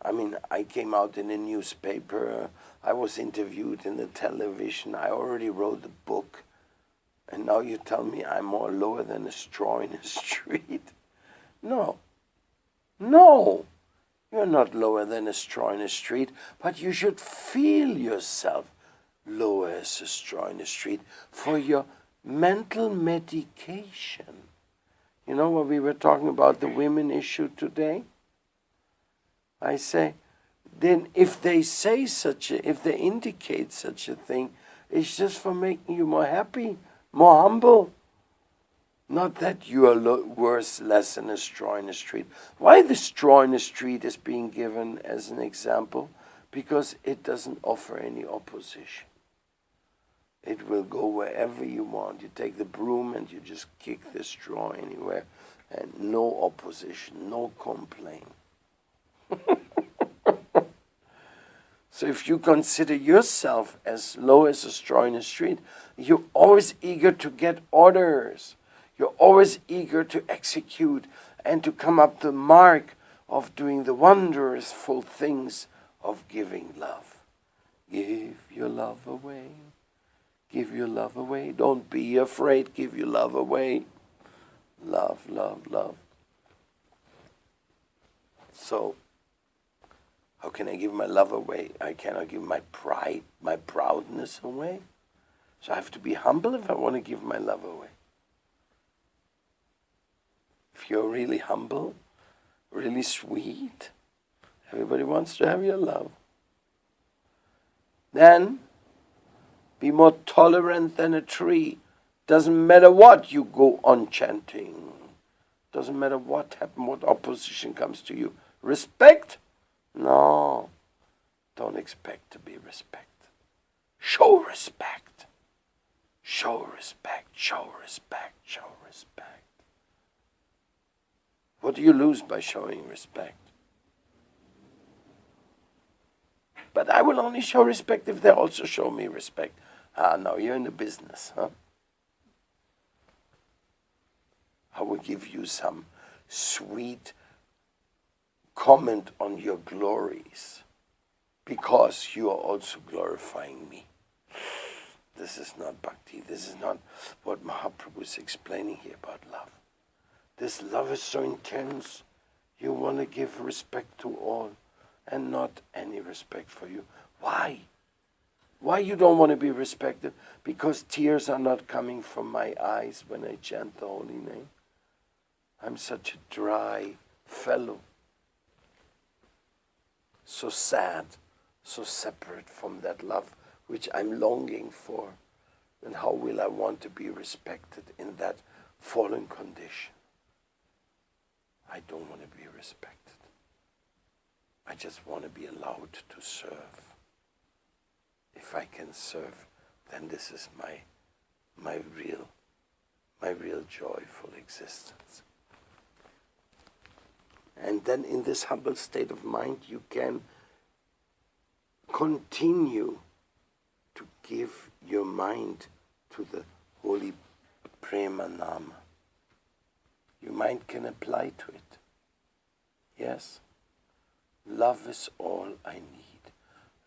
I mean, I came out in a newspaper, I was interviewed in the television, I already wrote a book, and now you tell me I'm more lower than a straw in a street? No, you're not lower than a straw in a street, but you should feel yourself lower as a straw in a street for your mental medication. You know what we were talking about, the women issue today? I say, then if they say if they indicate such a thing, it's just for making you more happy, more humble. Not that you are worse, less than a straw in the street. Why the straw in the street is being given as an example? Because it doesn't offer any opposition. It will go wherever you want. You take the broom and you just kick the straw anywhere, and no opposition, no complaint. So if you consider yourself as low as a straw in the street, you're always eager to get orders. You're always eager to execute and to come up the mark of doing the wonderful things of giving love. Give your love away. Give your love away. Don't be afraid. Give your love away. Love, love, love. So, how can I give my love away? I cannot give my pride, my proudness away. So I have to be humble if I want to give my love away. If you're really humble, really sweet, everybody wants to have your love. Then, be more tolerant than a tree. Doesn't matter what you go on chanting. Doesn't matter what happens, what opposition comes to you. Respect? No. Don't expect to be respected. Show respect. Show respect, show respect, show respect. What do you lose by showing respect? But I will only show respect if they also show me respect. No, you're in the business, huh? I will give you some sweet comment on your glories, because you are also glorifying me. This is not bhakti. This is not what Mahaprabhu is explaining here about love. This love is so intense, you want to give respect to all and not any respect for you. Why? Why you don't want to be respected? Because tears are not coming from my eyes when I chant the holy name. I'm such a dry fellow. So sad, so separate from that love which I'm longing for. And how will I want to be respected in that fallen condition? don't want to be respected. I just want to be allowed to serve. If I can serve, then this is my real joyful existence. And then in this humble state of mind, you can continue to give your mind to the holy Prema Nama. Your mind can apply to it. Yes? Love is all I need.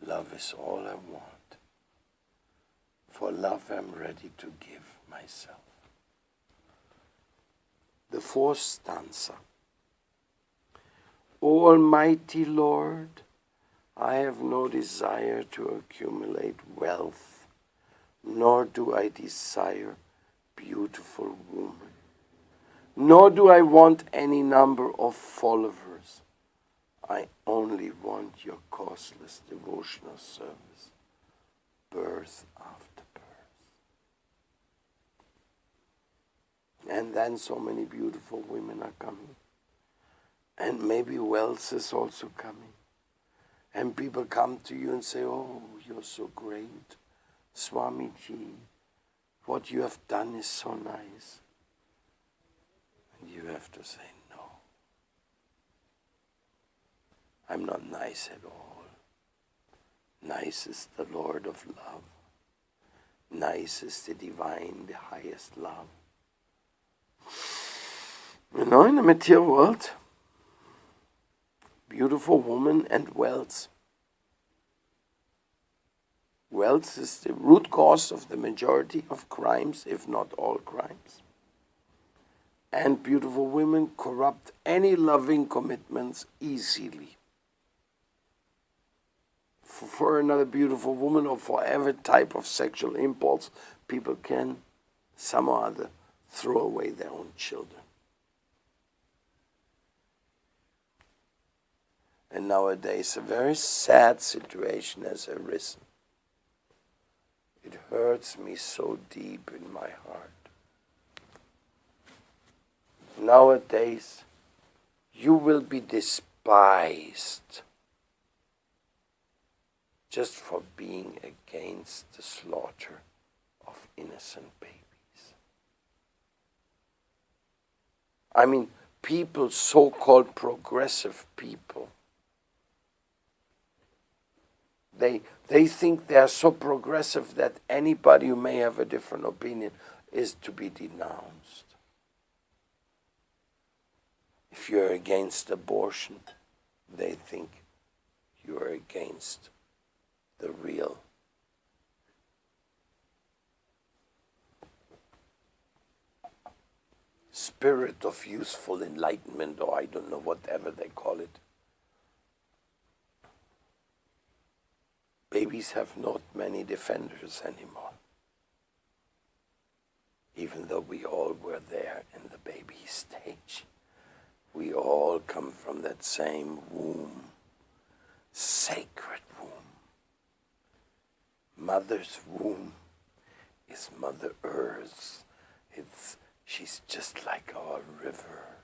Love is all I want. For love I'm ready to give myself. The fourth stanza. O Almighty Lord, I have no desire to accumulate wealth, nor do I desire beautiful women, nor do I want any number of followers. I only want your costless devotional service, birth after birth. And then so many beautiful women are coming. And maybe wealth is also coming. And people come to you and say, oh, you're so great. Swamiji, what you have done is so nice. And you have to say, no. I'm not nice at all. Nice is the Lord of love. Nice is the divine, the highest love. You know, in the material world, beautiful woman and wealth. Wealth is the root cause of the majority of crimes, if not all crimes. And beautiful women corrupt any loving commitments easily. For another beautiful woman or for every type of sexual impulse, people can somehow or other throw away their own children. And nowadays a very sad situation has arisen. It hurts me so deep in my heart. Nowadays, you will be despised just for being against the slaughter of innocent babies. I mean, people, so-called progressive people, they think they are so progressive that anybody who may have a different opinion is to be denounced. If you're against abortion, they think you're against the real spirit of useful enlightenment, or I don't know, whatever they call it. Babies have not many defenders anymore, even though we all were there in the baby stage. We all come from that same womb, sacred womb. Mother's womb is Mother Earth. She's just like our river,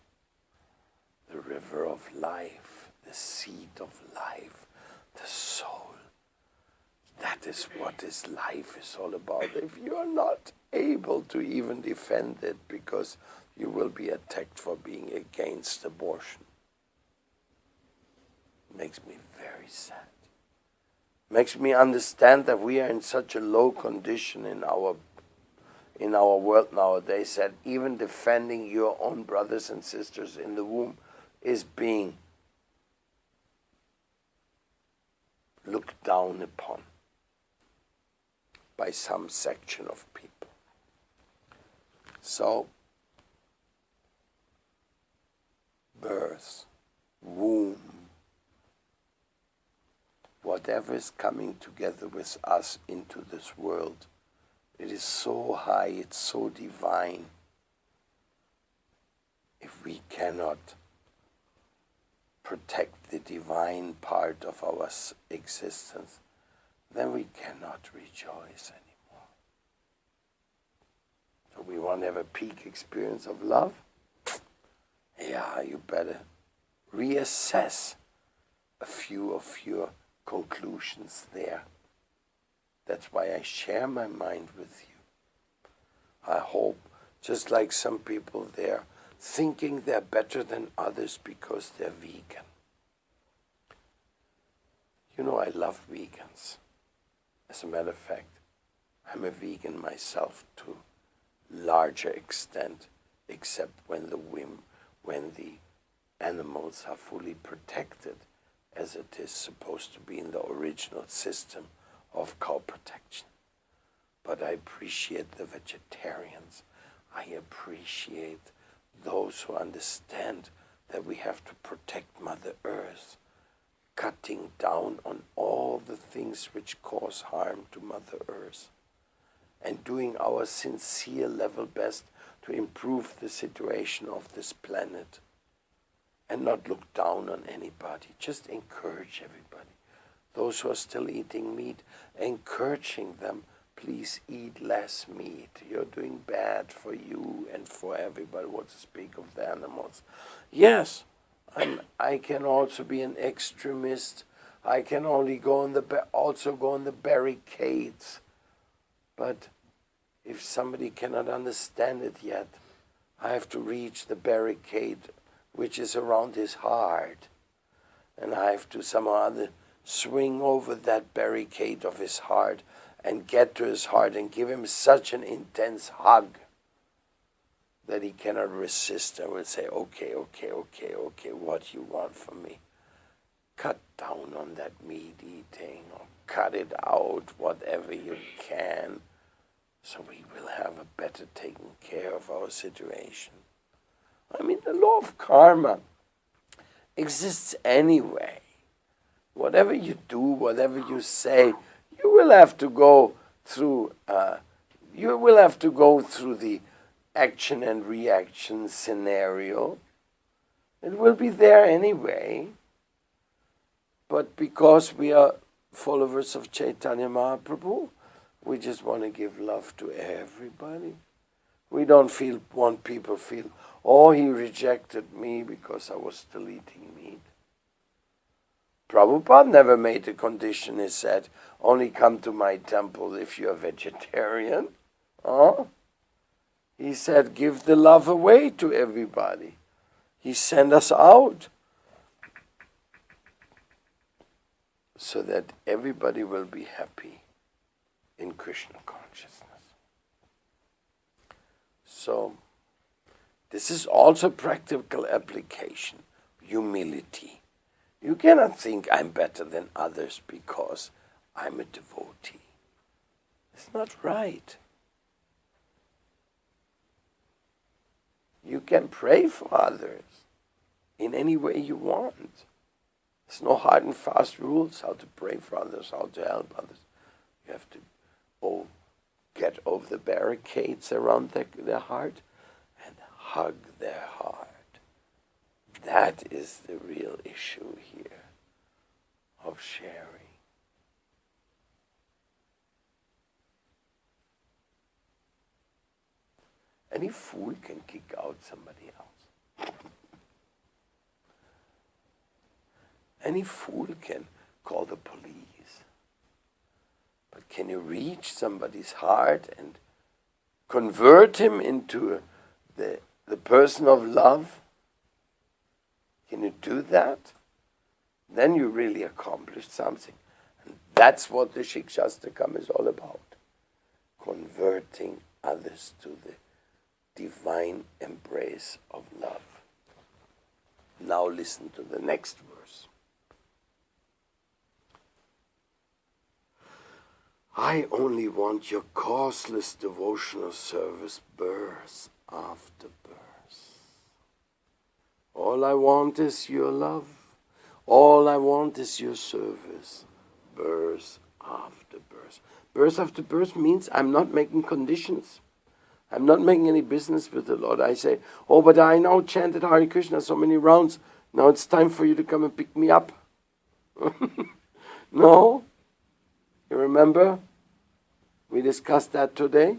the river of life, the seed of life, the soul. That is what this life is all about. If you are not able to even defend it because you will be attacked for being against abortion, it makes me very sad. Makes me understand that we are in such a low condition in our world nowadays that even defending your own brothers and sisters in the womb is being looked down upon by some section of people. So, birth, womb, whatever is coming together with us into this world, it is so high, it's so divine. If we cannot protect the divine part of our existence, then we cannot rejoice anymore. So we want to have a peak experience of love? Yeah, yeah, you better reassess a few of your conclusions there. That's why I share my mind with you. I hope, just like some people there, thinking they're better than others because they're vegan. You know, I love vegans. As a matter of fact, I'm a vegan myself to larger extent, except when the animals are fully protected, as it is supposed to be in the original system of cow protection. But I appreciate the vegetarians. I appreciate those who understand that we have to protect Mother Earth, cutting down on all the things which cause harm to Mother Earth, and doing our sincere level best to improve the situation of this planet, and not look down on anybody. Just encourage everybody. Those who are still eating meat, encouraging them, please eat less meat. You're doing bad for you and for everybody. What to speak of the animals? Yes, I can also be an extremist. I can only also go on the barricades. But if somebody cannot understand it yet, I have to reach the barricade which is around his heart. And I have to somehow swing over that barricade of his heart and get to his heart and give him such an intense hug that he cannot resist and will say, okay, what you want from me? Cut down on that meat eating, or cut it out, whatever you can, so we will have a better taken care of our situation. I mean, the law of karma exists anyway. Whatever you do, whatever you say, you will have to go through. You will have to go through the action and reaction scenario. It will be there anyway. But because we are followers of Chaitanya Mahaprabhu, we just want to give love to everybody. We don't want people feel, oh, he rejected me because I was still eating meat. Prabhupada never made a condition. He said, only come to my temple if you're vegetarian. He said, give the love away to everybody. He sent us out so that everybody will be happy in Krishna consciousness. So, this is also practical application, humility. You cannot think I'm better than others because I'm a devotee. It's not right. You can pray for others in any way you want. There's no hard and fast rules how to pray for others, how to help others. You have to get over the barricades around their heart and hug their heart. That is the real issue here of sharing. Any fool can kick out somebody else. Any fool can call the police. But can you reach somebody's heart and convert him into the person of love? Can you do that? Then you really accomplished something. And that's what the Siksastakam is all about. Converting others to the divine embrace of love. Now listen to the next verse. I only want your causeless devotional service birth after birth. All I want is your love. All I want is your service. Birth after birth. Birth after birth means I'm not making conditions. I'm not making any business with the Lord. I say, oh, but I now chanted Hare Krishna so many rounds. Now it's time for you to come and pick me up. No? You remember? We discussed that today.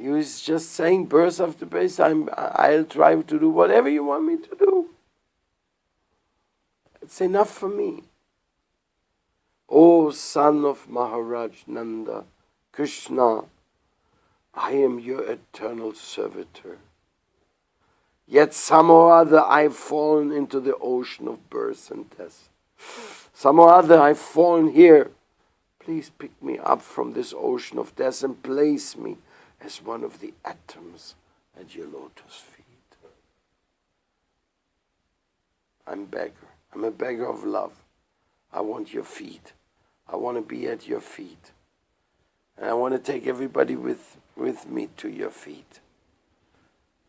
He was just saying, birth after birth, I'll try to do whatever you want me to do. It's enough for me. O son of Maharaj Nanda, Krishna, I am your eternal servitor. Yet somehow or other I've fallen into the ocean of birth and death. Somehow or other I've fallen here. Please pick me up from this ocean of death and place me as one of the atoms at your lotus feet. I'm a beggar. I'm a beggar of love. I want your feet. I want to be at your feet. And I want to take everybody with me to your feet.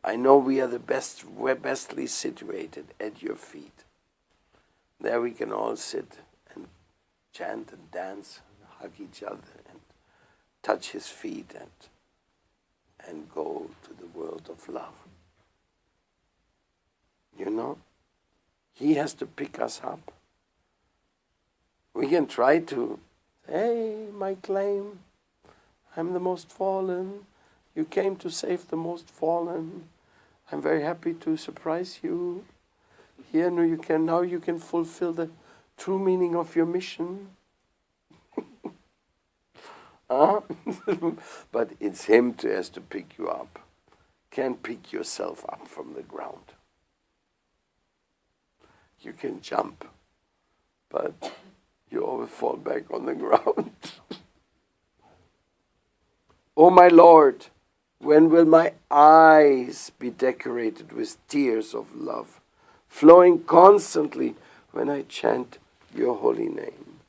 I know we are we're bestly situated at your feet. There we can all sit and chant and dance, and hug each other and touch his feet and go to the world of love. You know? He has to pick us up. We can try to, hey, my claim, I'm the most fallen. You came to save the most fallen. I'm very happy to surprise you. Here now you can fulfill the true meaning of your mission. But it's him who has to pick you up. Can't pick yourself up from the ground. You can jump, but you always fall back on the ground. Oh my Lord, when will my eyes be decorated with tears of love, flowing constantly when I chant your holy name?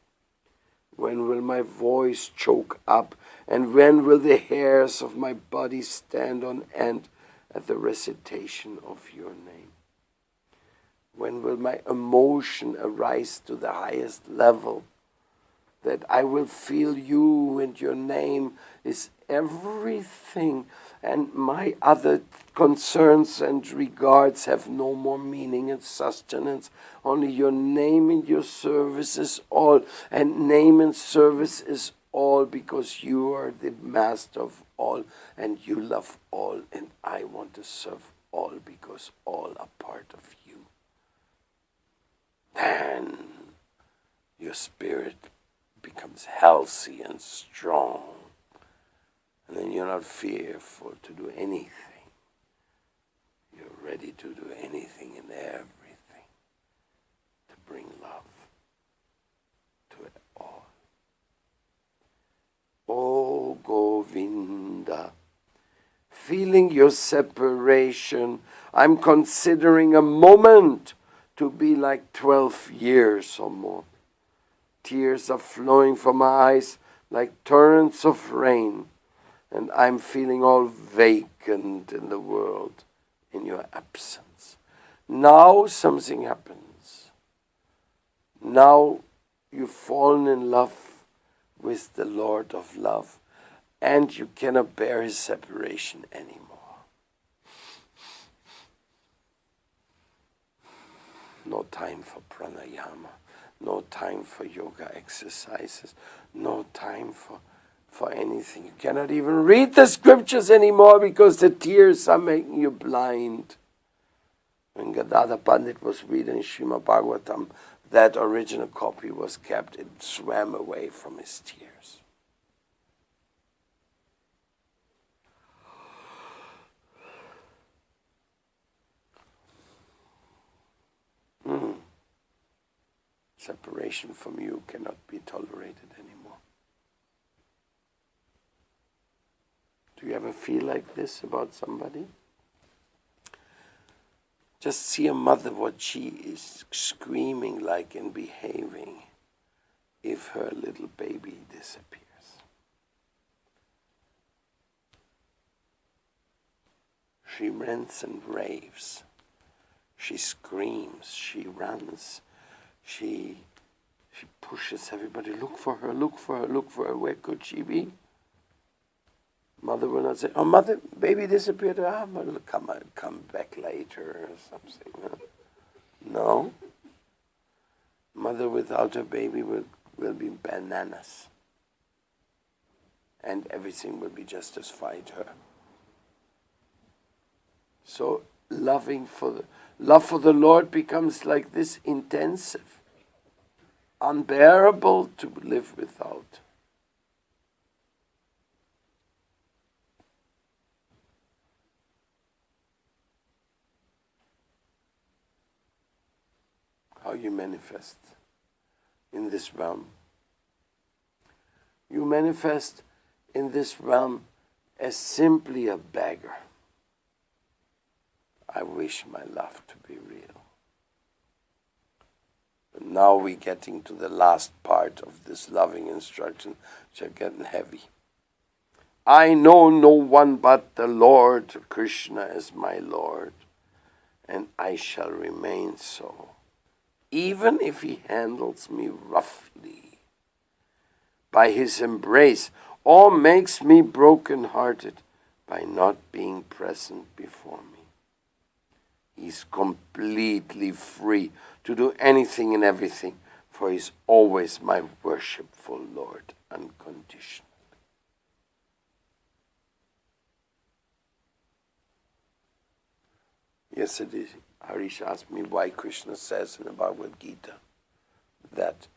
When will my voice choke up, and when will the hairs of my body stand on end at the recitation of your name? When will my emotion arise to the highest level, that I will feel you and your name is everything, and my other concerns and regards have no more meaning and sustenance. Only your name and your service is all, and name and service is all, because you are the master of all, and you love all, and I want to serve all, because all are part of you. Then your spirit becomes healthy and strong. And then you're not fearful to do anything. You're ready to do anything and everything to bring love to it all. Oh Govinda, feeling your separation, I'm considering a moment to be like 12 years or more. Tears are flowing from my eyes like torrents of rain, and I'm feeling all vacant in the world in your absence. Now something happens. Now you've fallen in love with the Lord of love, and you cannot bear his separation anymore. No time for pranayama, no time for yoga exercises, no time for anything. You cannot even read the scriptures anymore because the tears are making you blind. When Gadadhar Pandit was reading Srimad Bhagavatam, that original copy was kept. It swam away from his tears. Separation from you cannot be tolerated anymore. Do you ever feel like this about somebody? Just see a mother, what she is screaming like and behaving if her little baby disappears. She rants and raves. She screams, she runs. She pushes everybody, look for her, look for her, look for her. Where could she be? Mother will not say, oh, mother, baby disappeared. Ah, mother will come back later or something. No. Mother without her baby will be bananas. And everything will be just as fine to her. So love for the Lord becomes like this intensive, unbearable to live without. How you manifest in this realm. You manifest in this realm as simply a beggar. I wish my love to be real. But now we're getting to the last part of this loving instruction, which are getting heavy. I know no one but the Lord. Krishna is my Lord, and I shall remain so, even if he handles me roughly by his embrace, or makes me broken-hearted by not being present before me. He's completely free to do anything and everything, for he's always my worshipful Lord, unconditional. Yesterday, Harish asked me why Krishna says in the Bhagavad Gita that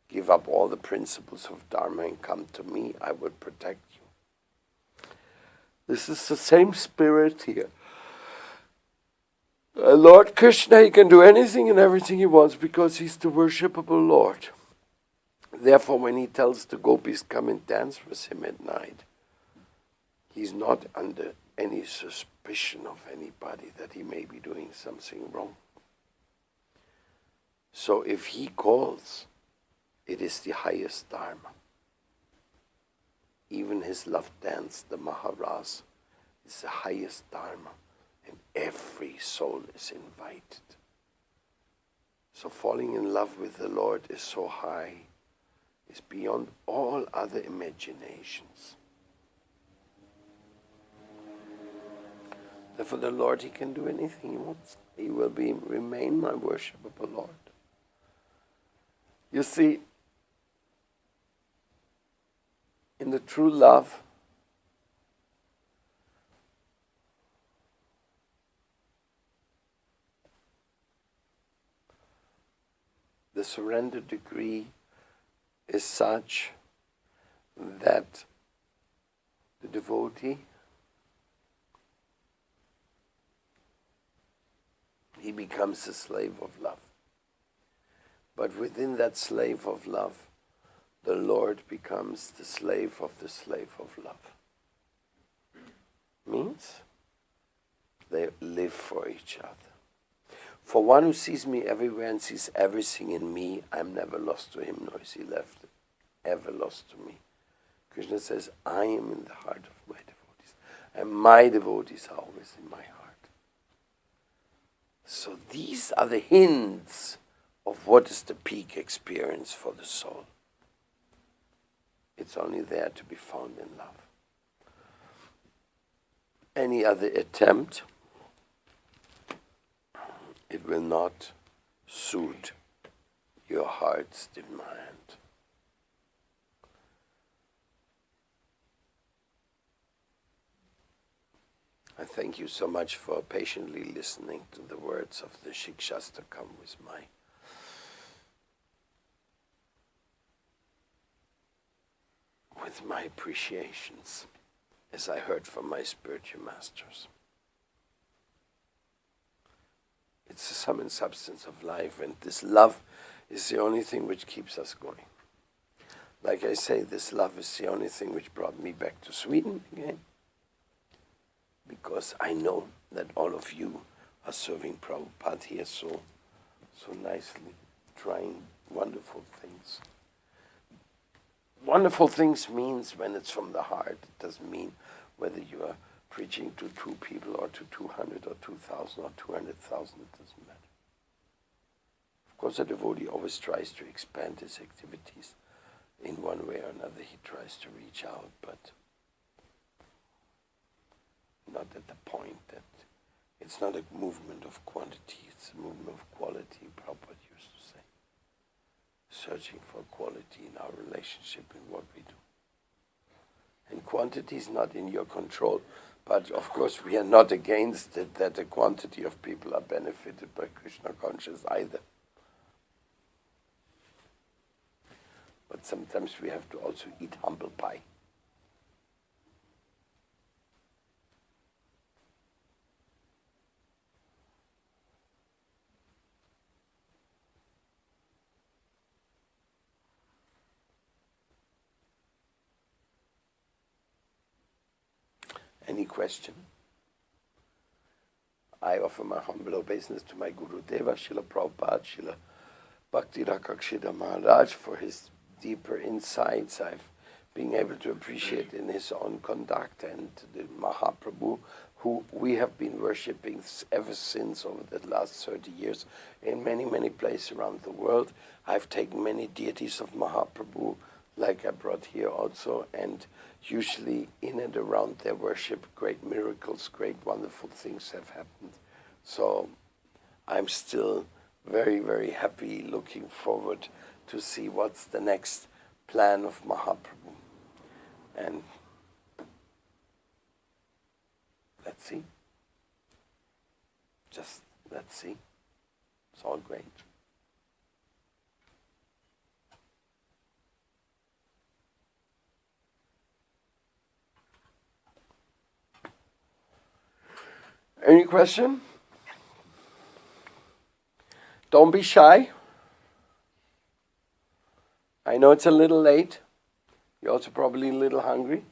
give up all the principles of Dharma and come to me, I will protect you. This is the same spirit here. Lord Krishna, he can do anything and everything he wants because he's the worshipable Lord. Therefore, when he tells the gopis come and dance with him at night, he's not under any suspicion of anybody that he may be doing something wrong. So if he calls, it is the highest Dharma. Even his love dance, the Maharaj, is the highest Dharma. And every soul is invited. So falling in love with the Lord is so high, is beyond all other imaginations. Therefore the Lord, he can do anything he wants. He will remain my worshipable Lord. You see, in the true love, the surrender degree is such that the devotee, he becomes a slave of love. But within that slave of love, the Lord becomes the slave of love. Means they live for each other. For one who sees me everywhere and sees everything in me, I'm never lost to him, nor is he ever lost to me. Krishna says, I am in the heart of my devotees, and my devotees are always in my heart. So these are the hints of what is the peak experience for the soul. It's only there to be found in love. Any other attempt, it will not suit your heart's demand. I thank you so much for patiently listening to the words of the Siksastakam with my appreciations, as I heard from my spiritual masters. It's the sum and substance of life, and this love is the only thing which keeps us going. Like I say, this love is the only thing which brought me back to Sweden again, because I know that all of you are serving Prabhupada here so nicely, trying wonderful things. Wonderful things means when it's from the heart. It doesn't mean whether you are preaching to 2 people or to 200 or 2,000 or 200,000, it doesn't matter. Of course, a devotee always tries to expand his activities. In one way or another, he tries to reach out, but not at the point that it's not a movement of quantity, it's a movement of quality, Prabhupada used to say. Searching for quality in our relationship in what we do. And quantity is not in your control, But of course we are not against it that a quantity of people are benefited by Krishna consciousness either. But sometimes we have to also eat humble pie. Any question? I offer my humble obeisance to my Guru Deva, Srila Prabhupada, Srila Bhakti Rakshita Maharaj, for his deeper insights I've been able to appreciate in his own conduct, and the Mahaprabhu, who we have been worshipping ever since over the last 30 years in many, many places around the world. I've taken many deities of Mahaprabhu, like I brought here also, and usually in and around their worship, great miracles, great wonderful things have happened. So I'm still very, very happy, looking forward to see what's the next plan of Mahaprabhu. And let's see. Just let's see. It's all great. Any question? Don't be shy. I know it's a little late. You're also probably a little hungry.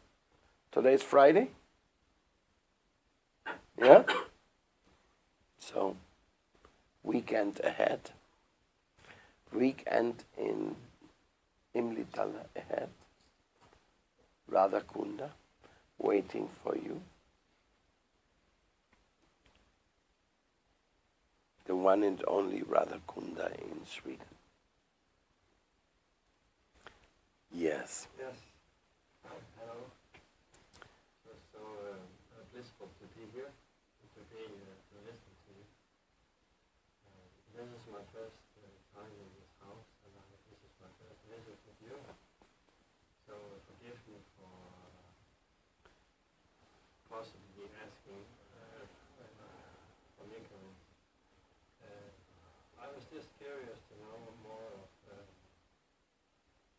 Today's Friday. Yeah? So, weekend ahead. Weekend in Imlitala ahead. Radhakunda waiting for you. The one and only Radhakunda in Sweden. Yes. Yes. Hello. So blissful to be here, to listen to you. This is my first time in this house, and this is my first visit with you. So forgive me for possibly asking from ignorance. I was just curious to know more of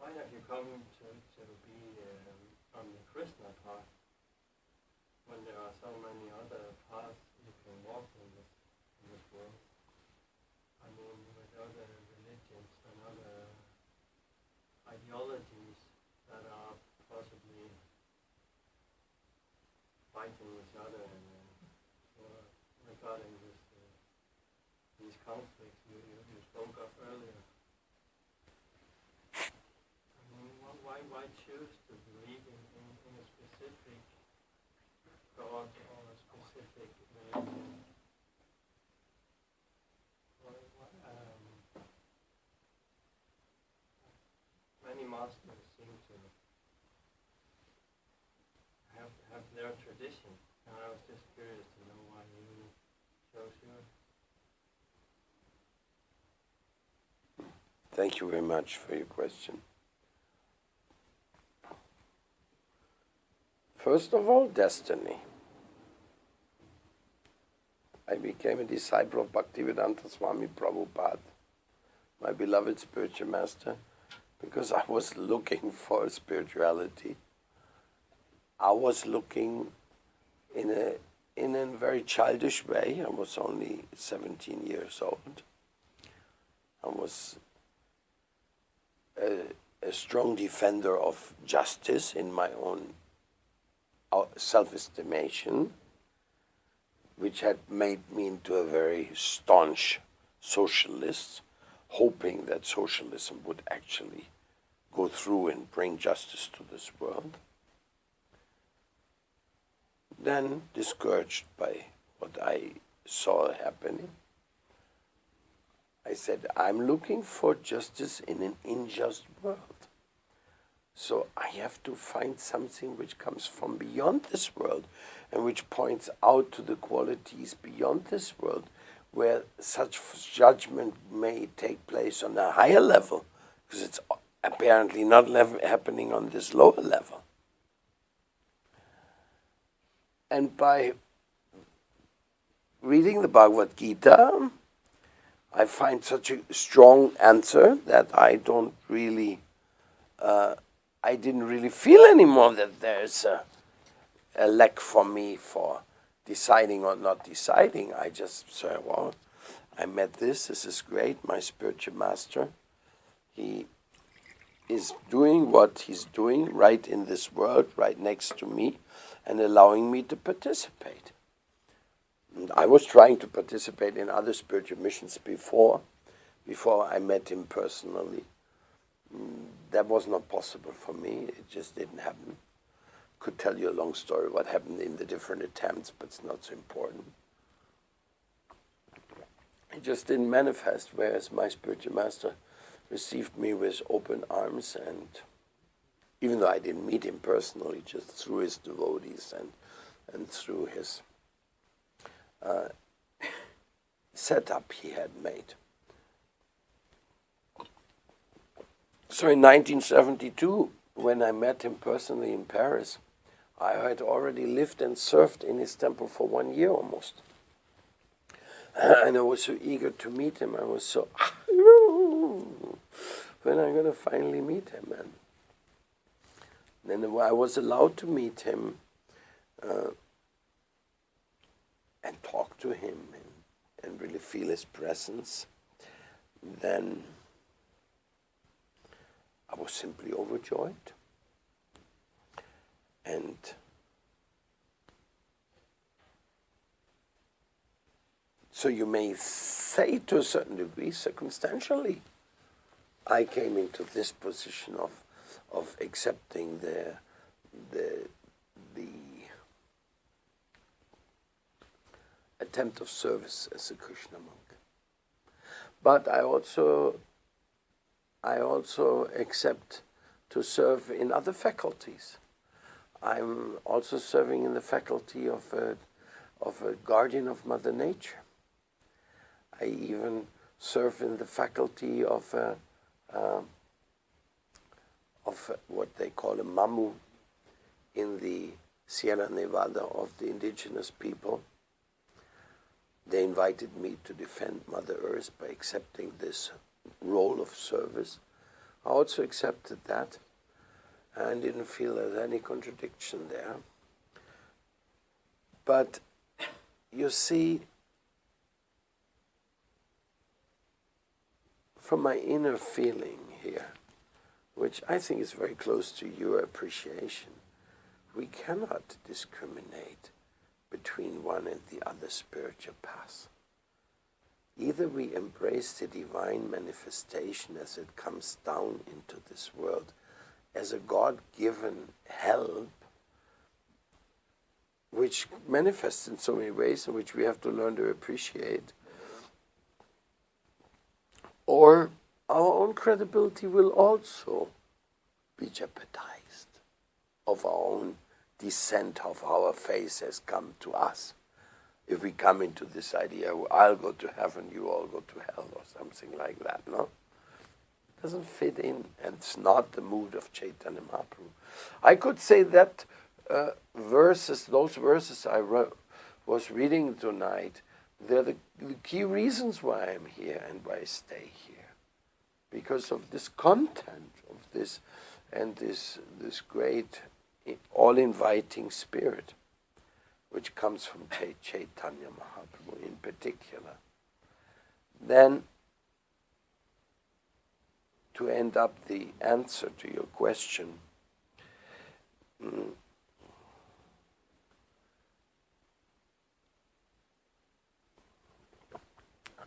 why have you come to be on the Krishna path when there are so many other paths you can walk in this world? I mean, with other religions and other ideologies that are possibly fighting each other and regarding these conflicts you spoke of earlier. Why choose to believe in a specific God or a specific religion? Many masters seem to have their tradition, and I was just curious to know why you chose yours. Thank you very much for your question. First of all, destiny. I became a disciple of Bhaktivedanta Swami Prabhupada, my beloved spiritual master, because I was looking for spirituality. I was looking in a very childish way. I was only 17 years old. I was a strong defender of justice in my own self-estimation, which had made me into a very staunch socialist, hoping that socialism would actually go through and bring justice to this world. Then, discouraged by what I saw happening, I said, I'm looking for justice in an unjust world. So I have to find something which comes from beyond this world and which points out to the qualities beyond this world where such judgment may take place on a higher level, because it's apparently not happening on this lower level. And by reading the Bhagavad Gita, I find such a strong answer that I didn't really feel anymore that there's a lack for me for deciding or not deciding. I just say, well, I met this is great, my spiritual master. He is doing what he's doing right in this world, right next to me, and allowing me to participate. And I was trying to participate in other spiritual missions before I met him personally. That was not possible for me. It just didn't happen. Could tell you a long story what happened in the different attempts, but it's not so important. It just didn't manifest, whereas my spiritual master received me with open arms, and even though I didn't meet him personally, just through his devotees and through his setup he had made. So in 1972, when I met him personally in Paris, I had already lived and served in his temple for 1 year almost. And I was so eager to meet him. I was so, when I'm going to finally meet him. And then I was allowed to meet him and talk to him and really feel his presence. Then I was simply overjoyed. And so you may say to a certain degree, circumstantially, I came into this position of accepting the attempt of service as a Krishna monk. But I also accept to serve in other faculties. I'm also serving in the faculty of a guardian of Mother Nature. I even serve in the faculty of what they call a mamu in the Sierra Nevada of the indigenous people. They invited me to defend Mother Earth by accepting this role of service. I also accepted that. I didn't feel there's any contradiction there. But you see, from my inner feeling here, which I think is very close to your appreciation, we cannot discriminate between one and the other spiritual path. Either we embrace the divine manifestation as it comes down into this world as a God-given help, which manifests in so many ways and which we have to learn to appreciate, or our own credibility will also be jeopardized of our own descent of our faith has come to us. If we come into this idea, I'll go to heaven, you all go to hell, or something like that, no? It doesn't fit in, and it's not the mood of Chaitanya Mahaprabhu. I could say that those verses I was reading tonight, they're the key reasons why I'm here and why I stay here. Because of this content of this, and this great all-inviting spirit, which comes from Chaitanya Mahaprabhu in particular. Then, to end up the answer to your question,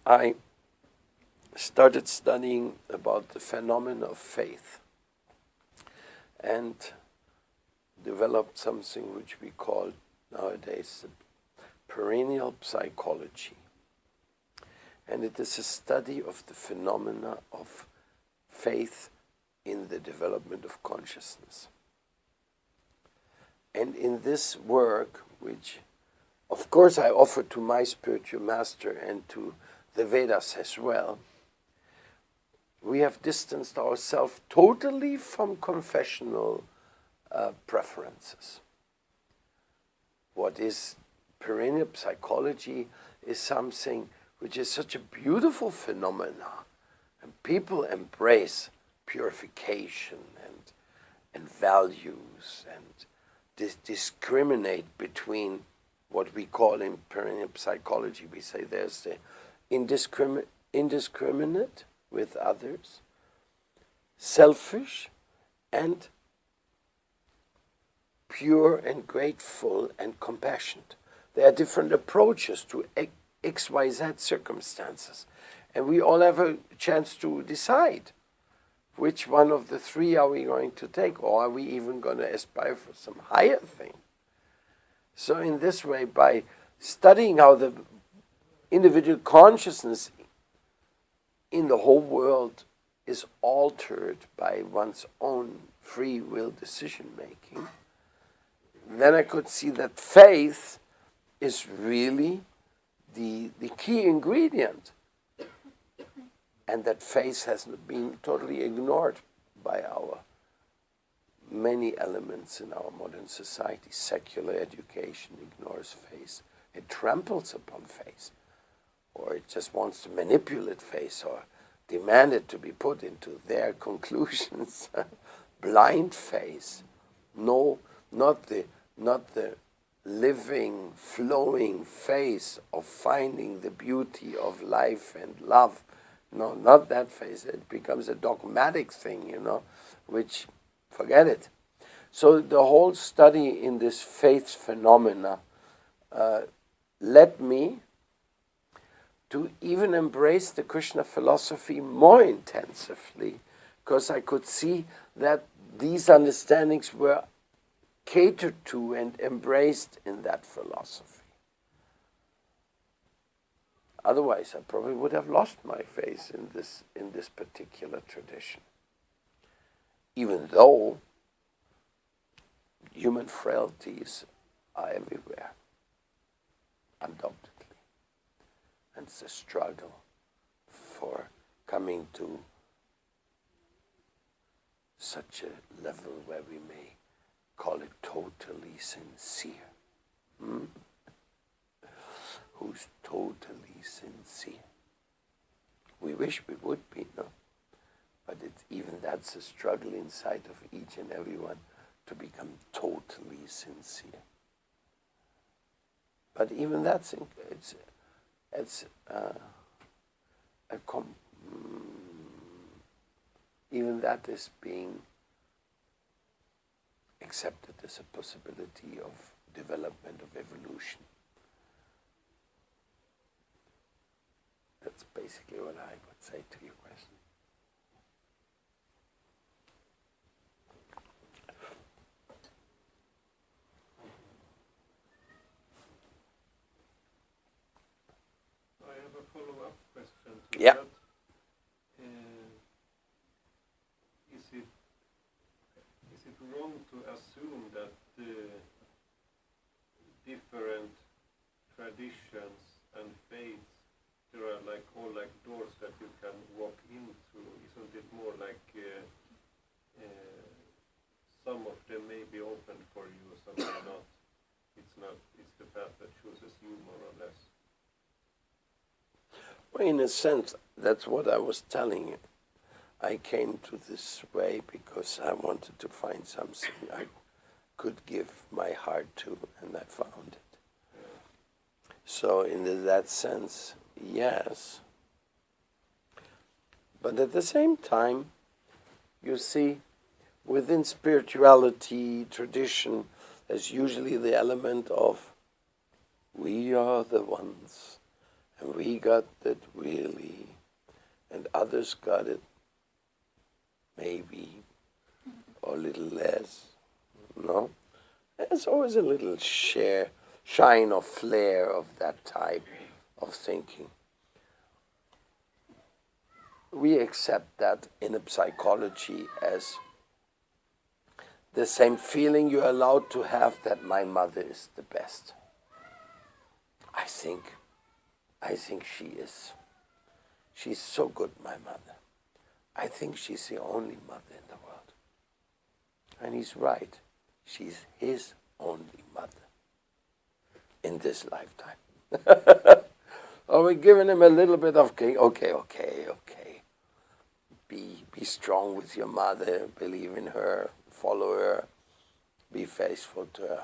I started studying about the phenomena of faith and developed something which we call nowadays perennial psychology. And it is a study of the phenomena of faith in the development of consciousness. And in this work, which of course I offer to my spiritual master and to the Vedas as well, we have distanced ourselves totally from confessional preferences. what is perennial psychology is something which is such a beautiful phenomena, and people embrace purification and values and discriminate between what we call in perennial psychology. We say there's the indiscriminate with others, selfish, and pure and grateful and compassionate. There are different approaches to XYZ circumstances. And we all have a chance to decide which one of the three are we going to take, or are we even going to aspire for some higher thing? So in this way, by studying how the individual consciousness in the whole world is altered by one's own free will decision making, then I could see that faith is really the key ingredient, and that faith has been totally ignored by our many elements in our modern society. Secular education ignores faith. It tramples upon faith, or it just wants to manipulate faith or demand it to be put into their conclusions. Blind faith. No, not the living, flowing faith of finding the beauty of life and love. No, not that faith. It becomes a dogmatic thing, which, forget it. So the whole study in this faith phenomena led me to even embrace the Krishna philosophy more intensively, because I could see that these understandings were catered to and embraced in that philosophy. Otherwise, I probably would have lost my faith in this particular tradition. Even though human frailties are everywhere, undoubtedly. And it's a struggle for coming to such a level where we may call it totally sincere. Who's totally sincere? We wish we would be, no? But even that's a struggle inside of each and everyone to become totally sincere. But even that's even that is being accepted as a possibility of development, of evolution. That's basically what I would say to your question. I have a follow-up question to Yeah. that. Is it wrong to assume that different traditions and faiths, there are all doors that you can walk into? Isn't it more like some of them may be open for you, some are not? It's the path that chooses you, more or less. Well, in a sense, that's what I was telling you. I came to this way because I wanted to find something I could give my heart to, and I found it. So in that sense, yes. But at the same time, you see, within spirituality, tradition, there's usually the element of we are the ones, and we got it really, and others got it maybe, or a little less, no? There's always a little shine or flare of that type of thinking. We accept that in a psychology as the same feeling you're allowed to have that my mother is the best. I think she is. She's so good, my mother. I think she's the only mother in the world. And he's right. She's his only mother. in this lifetime. Or we're giving him a little bit of cake. Okay. Be strong with your mother, believe in her, follow her, be faithful to her.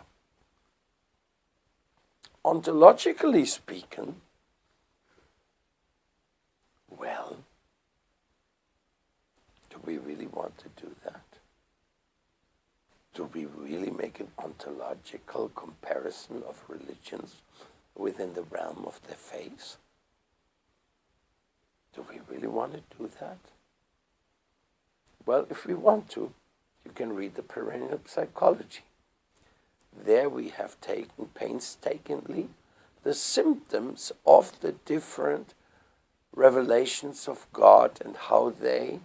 Ontologically speaking, well, do we really want to do that? Do we really make an ontological comparison of religions within the realm of their faith? Do we really want to do that? Well, if we want to, you can read the Perennial Psychology. There we have taken painstakingly the symptoms of the different revelations of God and how they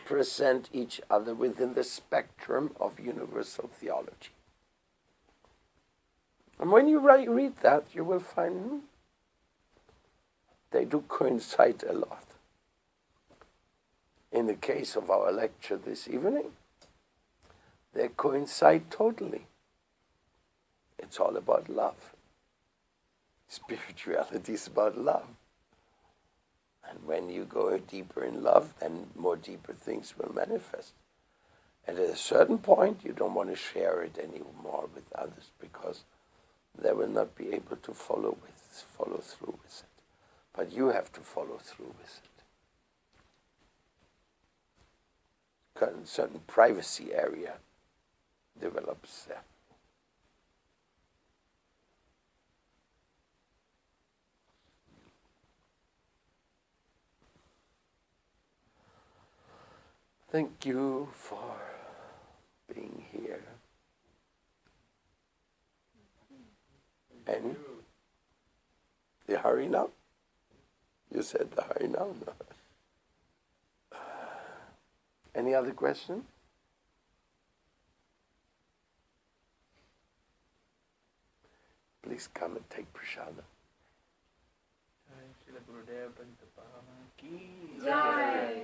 present each other within the spectrum of universal theology. And when you read that, you will find they do coincide a lot. In the case of our lecture this evening, they coincide totally. It's all about love. Spirituality is about love. And when you go deeper in love, then more deeper things will manifest. And at a certain point, you don't want to share it anymore with others because they will not be able to follow through with it. But you have to follow through with it. A certain privacy area develops there. Thank you for being here. And the Hari now? You said the Hari now? No. Any other question? Please come and take prasada. Jai